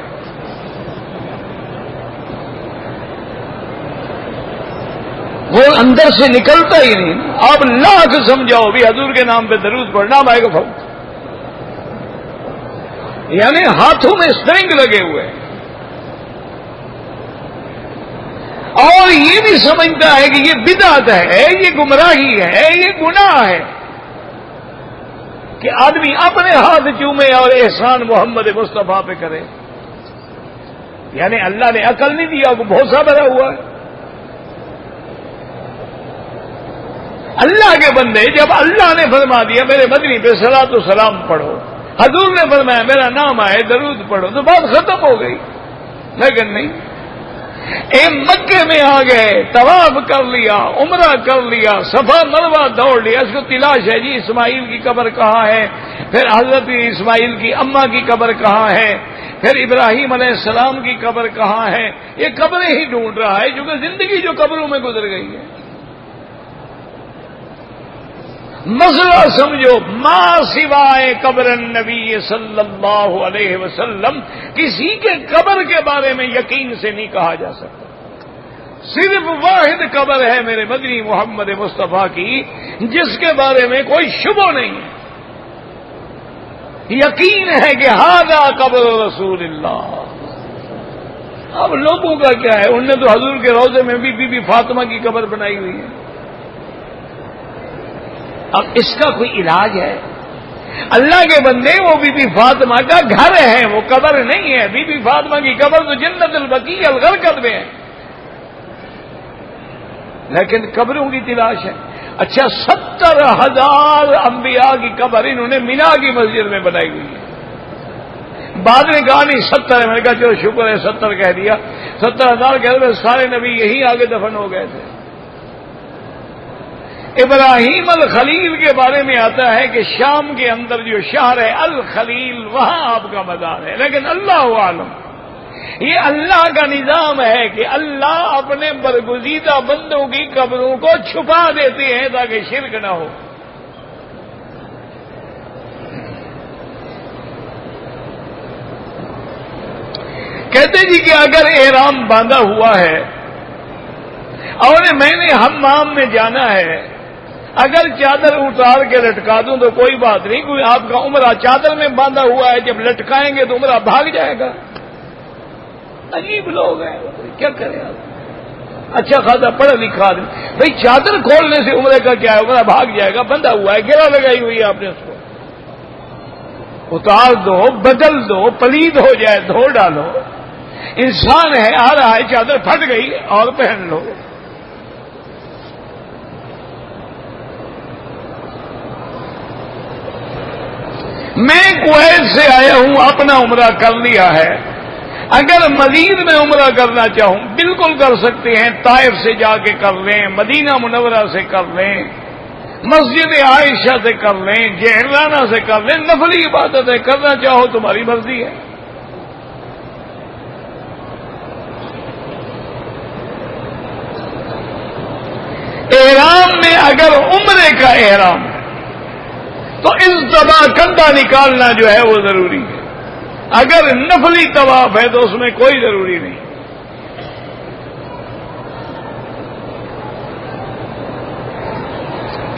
وہ اندر سے نکلتا ہی نہیں. آپ لاکھ سمجھاؤ بھی حضور کے نام پہ درود پڑھنا آئے گا فوت. یعنی ہاتھوں میں اسٹرنگ لگے ہوئے ہیں. اور یہ بھی سمجھتا ہے کہ یہ بدعت ہے، یہ گمراہی ہے، یہ گناہ ہے کہ آدمی اپنے ہاتھ چومے اور احسان محمد مصطفیٰ پہ کرے. یعنی اللہ نے عقل نہیں دیا، وہ بھوسا بھرا ہوا ہے. اللہ کے بندے، جب اللہ نے فرما دیا میرے مدنی پہ صلاۃ و سلام پڑھو، حضور نے فرمایا میرا نام آئے درود پڑھو، تو بات ختم ہو گئی. لیکن نہیں، مکے میں آ گئے، طواف کر لیا، عمرہ کر لیا، صفا مروہ دوڑ لیا. اس کو تلاش ہے جی اسماعیل کی قبر کہاں ہے، پھر حضرت اسماعیل کی اماں کی قبر کہاں ہے، پھر ابراہیم علیہ السلام کی قبر کہاں ہے. یہ قبریں ہی ڈھونڈ رہا ہے، کیونکہ زندگی جو قبروں میں گزر گئی ہے. مسئلہ سمجھو، ما سوائے قبر النبی صلی اللہ علیہ وسلم کسی کے قبر کے بارے میں یقین سے نہیں کہا جا سکتا. صرف واحد قبر ہے میرے مدنی محمد مصطفیٰ کی، جس کے بارے میں کوئی شبہ نہیں ہے. یقین ہے کہ ھذا قبر رسول اللہ. اب لوگوں کا کیا ہے، انہوں نے تو حضور کے روضے میں بھی بی بی فاطمہ کی قبر بنائی ہوئی ہے. اب اس کا کوئی علاج ہے؟ اللہ کے بندے، وہ بی بی فاطمہ کا گھر ہے، وہ قبر نہیں ہے. بی بی فاطمہ کی قبر تو جنت البقیع الغرقد میں ہے، لیکن قبروں کی تلاش ہے. اچھا، 70,000 انبیاء کی قبر انہوں نے مینا کی مسجد میں بنائی ہوئی ہے. بعد نے کہا نہیں 70 ہے، میں نے کہا چلو شکر ہے 70 کہہ دیا. 70,000 کہہ رہے سارے نبی یہی آگے دفن ہو گئے تھے. ابراہیم الخلیل کے بارے میں آتا ہے کہ شام کے اندر جو شہر ہے الخلیل، وہاں آپ کا مزار ہے. لیکن اللہ عالم، یہ اللہ کا نظام ہے کہ اللہ اپنے برگزیدہ بندوں کی قبروں کو چھپا دیتے ہیں تاکہ شرک نہ ہو. کہتے جی کہ اگر احرام باندھا ہوا ہے اور میں نے حمام میں جانا ہے، اگر چادر اتار کے لٹکا دوں تو کوئی بات نہیں، کوئی آپ کا عمرہ چادر میں باندھا ہوا ہے، جب لٹکائیں گے تو عمرہ بھاگ جائے گا. عجیب لوگ ہیں، کیا کریں آپ. اچھا خاصا پڑھا لکھا آدمی، بھائی چادر کھولنے سے عمرے کا کیا ہے، عمرہ بھاگ جائے گا. بندھا ہوا ہے، گرا لگائی ہوئی ہے آپ نے، اس کو اتار دو، بدل دو، پلید ہو جائے دھو ڈالو. انسان ہے، آ رہا ہے، چادر پھٹ گئی اور پہن لو. میں کویت سے آیا ہوں، اپنا عمرہ کر لیا ہے. اگر مزید میں عمرہ کرنا چاہوں بالکل کر سکتے ہیں. طائف سے جا کے کر لیں، مدینہ منورہ سے کر لیں، مسجد عائشہ سے کر لیں، جہرانہ سے کر لیں. نفلی عبادت ہے، کرنا چاہو تمہاری مرضی ہے. احرام میں اگر عمرے کا احرام ہے تو التبا کندھا نکالنا جو ہے وہ ضروری ہے. اگر نفلی طواف ہے تو اس میں کوئی ضروری نہیں.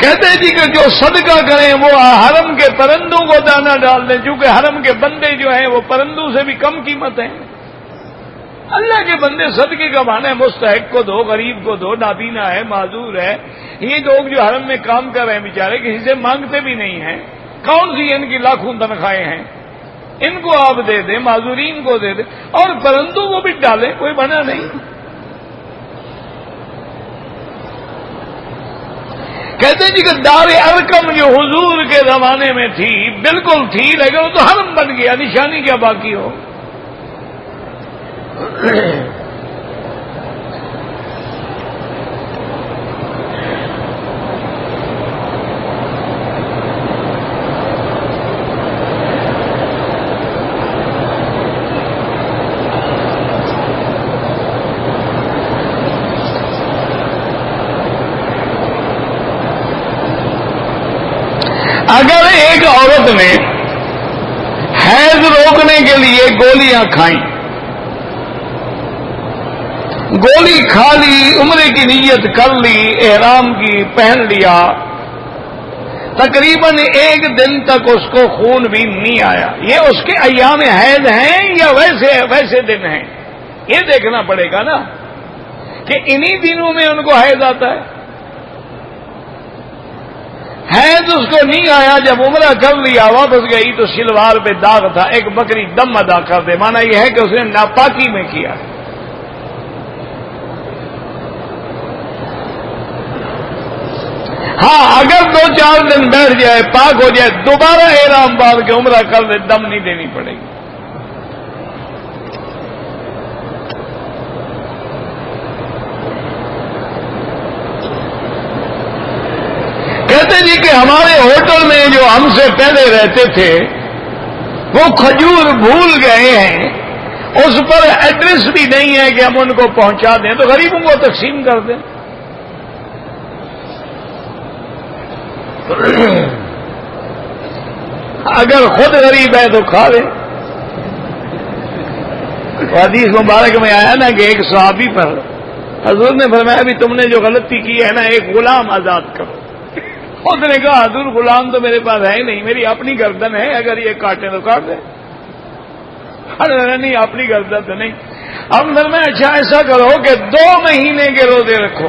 کہتے جی کہ جو صدقہ کریں وہ حرم کے پرندوں کو دانہ ڈال دیں، چونکہ حرم کے بندے جو ہیں وہ پرندوں سے بھی کم قیمت ہیں. اللہ کے بندے صدقے کا معنی ہے مستحق کو دو، غریب کو دو، نابینا ہے، معذور ہے. یہ لوگ جو حرم میں کام کر رہے ہیں بیچارے کسی سے مانگتے بھی نہیں ہیں، کون سی ان کی لاکھوں تنخواہیں ہیں، ان کو آپ دے دیں، معذورین کو دے دیں، اور پرندوں کو بھی ڈالیں، کوئی منع نہیں. کہتے جی کہ دار ارقم جو حضور کے زمانے میں تھی بالکل تھی، لیکن وہ تو حرم بن گیا، نشانی کیا باقی ہو. اگر ایک عورت نے حیض روکنے کے لیے گولیاں کھائیں، گولی کھا لی، عمرے کی نیت کر لی، احرام کی پہن لیا، تقریباً ایک دن تک اس کو خون بھی نہیں آیا، یہ اس کے ایام حیض ہیں یا ویسے دن ہیں؟ یہ دیکھنا پڑے گا نا کہ انہی دنوں میں ان کو حیض آتا ہے۔ حیض اس کو نہیں آیا، جب عمرہ کر لیا واپس گئی تو شلوار پہ داغ تھا، ایک بکری دم ادا کر دے، مانا یہ ہے کہ اس نے ناپاکی میں کیا۔ ہاں اگر 2-4 دن بیٹھ جائے، پاک ہو جائے، دوبارہ احرام باندھ کے عمرہ کر دے، دم نہیں دینی پڑے گی۔ کہتے جی کہ ہمارے ہوٹل میں جو ہم سے پہلے رہتے تھے وہ کھجور بھول گئے ہیں، اس پر ایڈریس بھی نہیں ہے کہ ہم ان کو پہنچا دیں، تو غریبوں کو تقسیم کر دیں۔ اگر خود غریب ہے تو کھا لیں۔ حدیث مبارک میں آیا نا کہ ایک صحابی پر حضور نے فرمایا بھی تم نے جو غلطی کی ہے نا، ایک غلام آزاد کرو۔ اس نے کہا حضور غلام تو میرے پاس ہے ہی نہیں، میری اپنی گردن ہے، اگر یہ کاٹے تو کاٹ دیں۔ نہیں اپنی گردن تو نہیں۔ اب فرمایا اچھا ایسا کرو کہ 2 مہینے کے روزے رکھو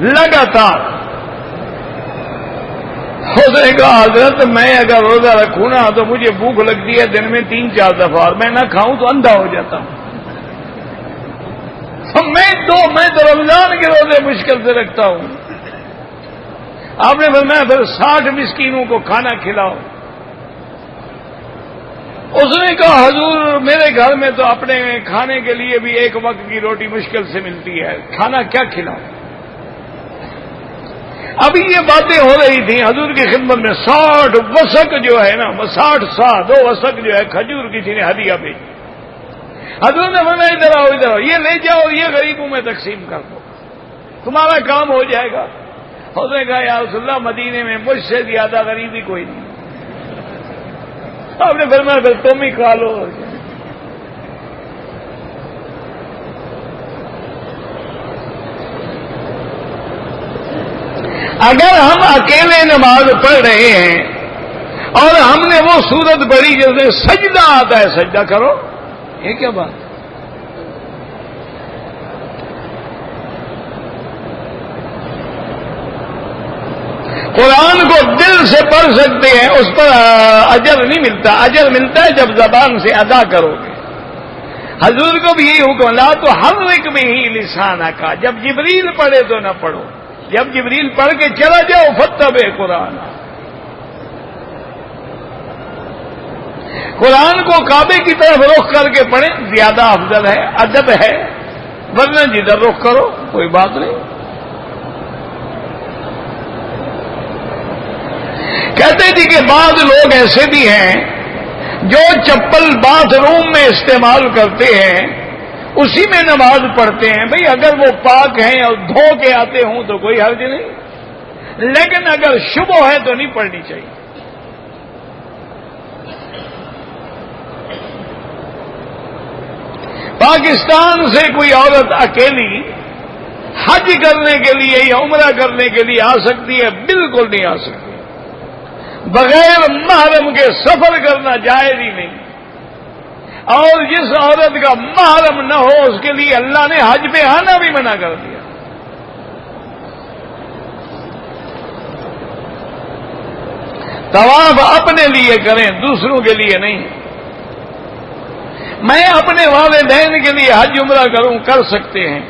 لگاتار۔ اس نے کہا حضرت میں اگر روزہ رکھوں نا تو مجھے بھوک لگتی ہے دن میں 3-4 دفعہ، اور میں نہ کھاؤں تو اندھا ہو جاتا ہوں۔ میں تو رمضان کے روزے مشکل سے رکھتا ہوں۔ آپ نے فرمایا پھر 60 مسکینوں کو کھانا کھلاؤ۔ اس نے کہا حضور میرے گھر میں تو اپنے کھانے کے لیے بھی ایک وقت کی روٹی مشکل سے ملتی ہے، کھانا کیا کھلاؤں؟ ابھی یہ باتیں ہو رہی تھیں حضور کی خدمت میں، 60 وسق جو ہے نا، 60 سا 2 وسق جو ہے کھجور کسی نے ہدیہ بھیجی۔ حضور نے فرمایا ادھر آؤ ادھر آؤ، یہ لے جاؤ، یہ غریبوں میں تقسیم کر دو، تمہارا کام ہو جائے گا۔ اس نے کہا یا رسول اللہ مدینے میں مجھ سے زیادہ غریبی کوئی نہیں۔ آپ نے فرمایا پھر تم ہی کھا لو۔ اگر ہم اکیلے نماز پڑھ رہے ہیں اور ہم نے وہ سورت پڑھی جس میں سجدہ آتا ہے، سجدہ کرو، یہ کیا بات؟ قرآن کو دل سے پڑھ سکتے ہیں، اس پر اجر نہیں ملتا، اجر ملتا ہے جب زبان سے ادا کرو گے۔ حضور کو بھی یہی حکم، لا تو حرک میں ہی لسانہ کا، جب جبریل پڑھے تو نہ پڑھو، جب جبریل پڑھ کے چلا جاؤ فتبع قرآن۔ قرآن کو کعبے کی طرف رخ کر کے پڑھیں، زیادہ افضل ہے، ادب ہے، ورنہ جدھر رخ کرو کوئی بات نہیں۔ کہتے جی کہ بعض لوگ ایسے بھی ہیں جو چپل باتھ روم میں استعمال کرتے ہیں، اسی میں نماز پڑھتے ہیں۔ بھئی اگر وہ پاک ہیں اور دھو کے آتے ہوں تو کوئی حرج نہیں، لیکن اگر شبہ ہے تو نہیں پڑھنی چاہیے۔ پاکستان سے کوئی عورت اکیلی حج کرنے کے لیے یا عمرہ کرنے کے لیے آ سکتی ہے؟ بالکل نہیں آ سکتی۔ بغیر محرم کے سفر کرنا جائز ہی نہیں، اور جس عورت کا محرم نہ ہو اس کے لیے اللہ نے حج پہ آنا بھی منع کر دیا۔ طواف اپنے لیے کریں، دوسروں کے لیے نہیں۔ میں اپنے والدین کے لیے حج عمرہ کروں، کر سکتے ہیں۔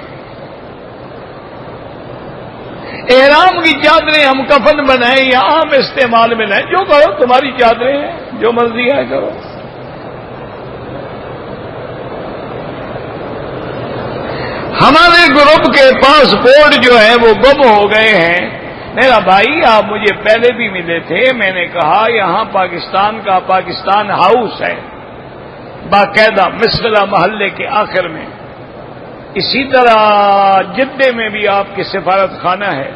احرام کی چادریں ہم کفن بنائیں یا عام استعمال میں لائیں، جو کرو، تمہاری چادریں ہیں، جو مرضی ہے کرو۔ ہمارے گروپ کے پاسپورٹ جو ہے وہ گم ہو گئے ہیں۔ میرا بھائی آپ مجھے پہلے بھی ملے تھے، میں نے کہا یہاں پاکستان کا پاکستان ہاؤس ہے باقاعدہ مسکلہ محلے کے آخر میں، اسی طرح جدے میں بھی آپ کی سفارت خانہ ہے،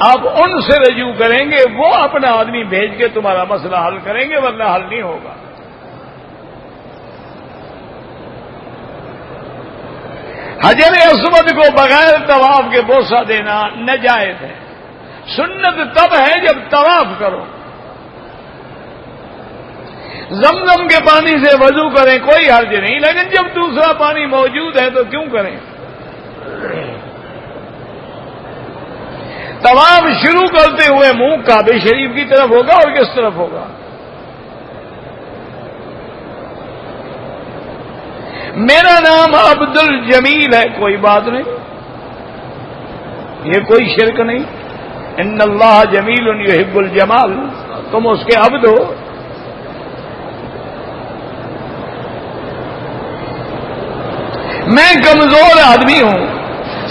آپ ان سے رجوع کریں گے، وہ اپنا آدمی بھیج کے تمہارا مسئلہ حل کریں گے، ورنہ حل نہیں ہوگا۔ حجر اسود کو بغیر طواف کے بوسہ دینا ناجائز ہے۔ سنت تب ہے جب طواف کرو۔ زمزم کے پانی سے وضو کریں کوئی حرج نہیں، لیکن جب دوسرا پانی موجود ہے تو کیوں کریں؟ طواف شروع کرتے ہوئے منہ کعبہ شریف کی طرف ہوگا اور کس طرف ہوگا؟ میرا نام عبد الجمیل ہے، کوئی بات نہیں، یہ کوئی شرک نہیں۔ ان اللہ جمیل یحب الجمال، تم اس کے عبد ہو۔ میں کمزور آدمی ہوں،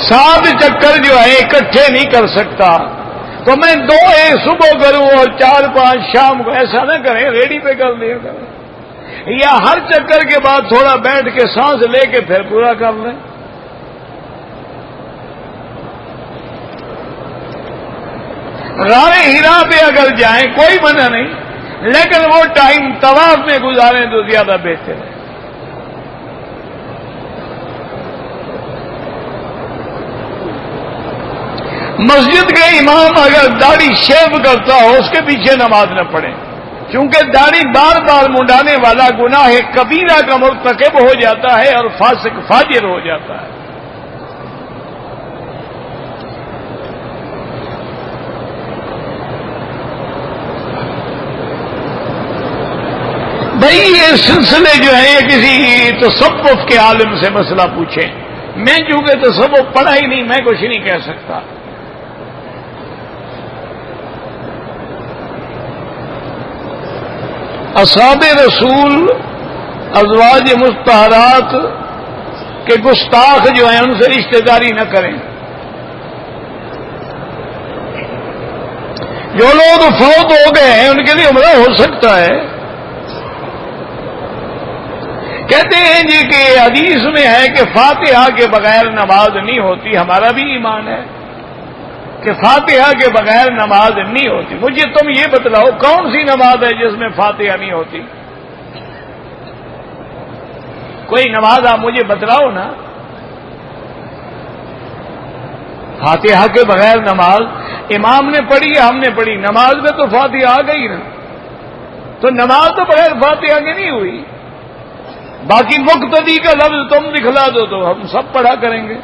7 چکر جو ہے اکٹھے نہیں کر سکتا، تو میں 2 ایک صبح کروں اور 4-5 شام کو، ایسا نہ کریں، ریڈی پہ کر لیا کریں، یا ہر چکر کے بعد تھوڑا بیٹھ کے سانس لے کے پھر پورا کر لیں۔ غار ہرا پہ اگر جائیں کوئی منع نہیں، لیکن وہ ٹائم طواف میں گزاریں تو زیادہ بہتر ہے۔ مسجد کے امام اگر داڑھی شیو کرتا ہو اس کے پیچھے نماز نہ پڑھے، کیونکہ داڑھی بار بار منڈانے والا گناہ کبیرہ کا مرتکب ہو جاتا ہے اور فاسق فاجر ہو جاتا ہے۔ بھائی یہ سلسلے جو ہیں یہ کسی تصوف کے عالم سے مسئلہ پوچھیں، میں چونکہ تصوف پڑھا ہی نہیں، میں کچھ نہیں کہہ سکتا۔ اصحاب رسول ازواج مطہرات کے گستاخ جو ہیں ان سے رشتہ داری نہ کریں۔ جو لوگ فوت ہو گئے ہیں ان کے لیے عمرہ ہو سکتا ہے۔ کہتے ہیں جی کہ حدیث میں ہے کہ فاتحہ کے بغیر نماز نہیں ہوتی، ہمارا بھی ایمان ہے کہ فاتحہ کے بغیر نماز نہیں ہوتی۔ مجھے تم یہ بتلاؤ کون سی نماز ہے جس میں فاتحہ نہیں ہوتی؟ کوئی نماز آپ مجھے بتلاؤ نا۔ فاتحہ کے بغیر نماز امام نے پڑھی یا ہم نے پڑھی؟ نماز میں تو فاتحہ آ گئی نا، تو نماز تو بغیر فاتحہ کی نہیں ہوئی۔ باقی مقتدی کا لفظ تم دکھلا دو تو ہم سب پڑھا کریں گے۔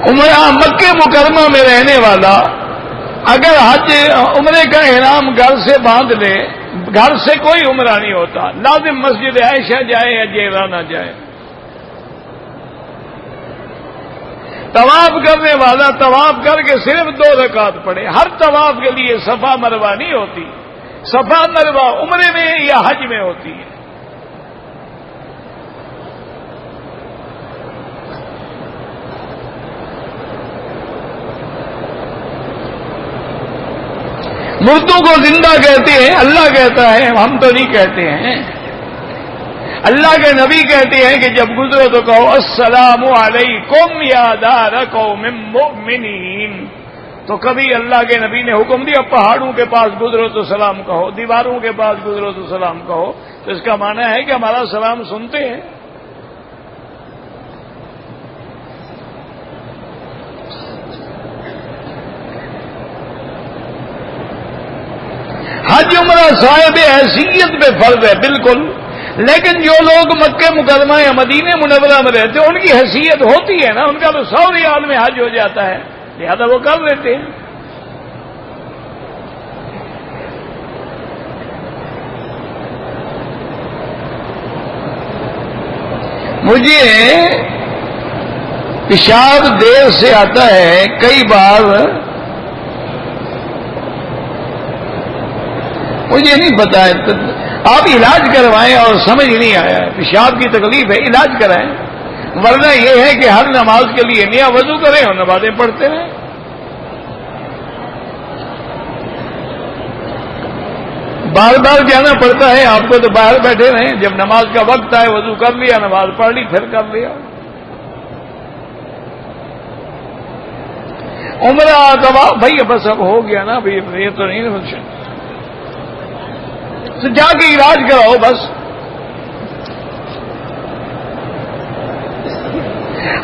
عمرہ مکہ مکرمہ میں رہنے والا اگر حج عمرے کا احرام گھر سے باندھ لے، گھر سے کوئی عمرہ نہیں ہوتا، لازم مسجد عائشہ جائے یا جیرانہ جائے۔ طواف کرنے والا طواف کر کے صرف 2 رکعت پڑھے، ہر طواف کے لیے صفا مروہ نہیں ہوتی، صفا مروہ عمرے میں یا حج میں ہوتی ہے۔ مردوں کو زندہ کہتے ہیں، اللہ کہتا ہے، ہم تو نہیں کہتے ہیں۔ اللہ کے نبی کہتے ہیں کہ جب گزرو تو کہو السلام علیکم یا دار قوم مؤمنین۔ تو کبھی اللہ کے نبی نے حکم دیا پہاڑوں کے پاس گزرو تو سلام کہو، دیواروں کے پاس گزرو تو سلام کہو، تو اس کا معنی ہے کہ ہمارا سلام سنتے ہیں۔ حج عمرہ صاحب حیثیت پہ فرض ہے بالکل، لیکن جو لوگ مکہ مکرمہ یا مدینہ منورہ میں رہتے ہیں ان کی حیثیت ہوتی ہے نا، ان کا تو 100 ریال میں حج ہو جاتا ہے، لہذا وہ کر لیتے ہیں۔ مجھے پیشاب دیر سے آتا ہے، کئی بار مجھے نہیں پتا ہے، آپ علاج کروائیں اور سمجھ نہیں آیا ہے، پیشاب کی تکلیف ہے علاج کرائیں، ورنہ یہ ہے کہ ہر نماز کے لیے نیا وضو کریں اور نمازیں پڑھتے رہیں۔ بار بار جانا پڑتا ہے آپ کو، تو باہر بیٹھے رہیں، جب نماز کا وقت آئے وضو کر لیا، نماز پڑھ لی، پھر کر لیا۔ عمرہ طواف بھائی بس اب ہو گیا نا بھائی، یہ تو نہیں فنکشن، تو جا کے علاج کراؤ بس۔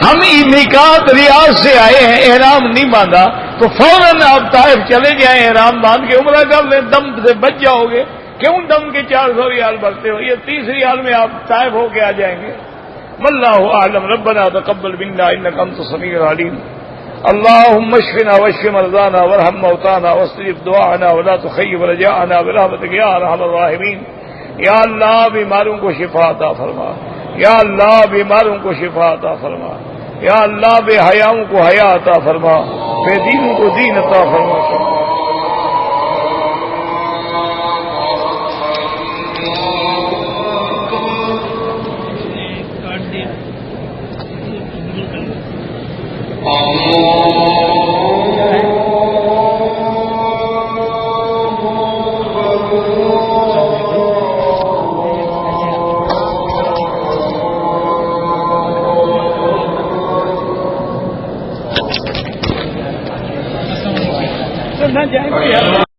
ہم میقات ریاض سے آئے ہیں، احرام نہیں باندھا تو فوراً آپ طائف چلے جائیں، احرام باندھ کے عمرہ کر لیں، دم سے بچ جاؤ گے۔ کیوں دم کے 400 ریال بھرتے ہو؟ یہ 30 ریال میں آپ طائف ہو کے آ جائیں گے۔ واللہ اعلم، ربنا تقبل منا انک انت السمیع العلیم، اللهم اشفنا واشف مرضانا وارحم موتانا واستجب دعانا ولا تخيب رجاءنا برحمتك یا ارحم الراحمین۔ یا اللہ بیماروں کو شفا عطا فرما، یا اللہ بیماروں کو شفا عطا فرما، یا اللہ بے حیاؤں کو حیا عطا فرما، بے دینوں کو دین عطا فرما۔ نہ جائیں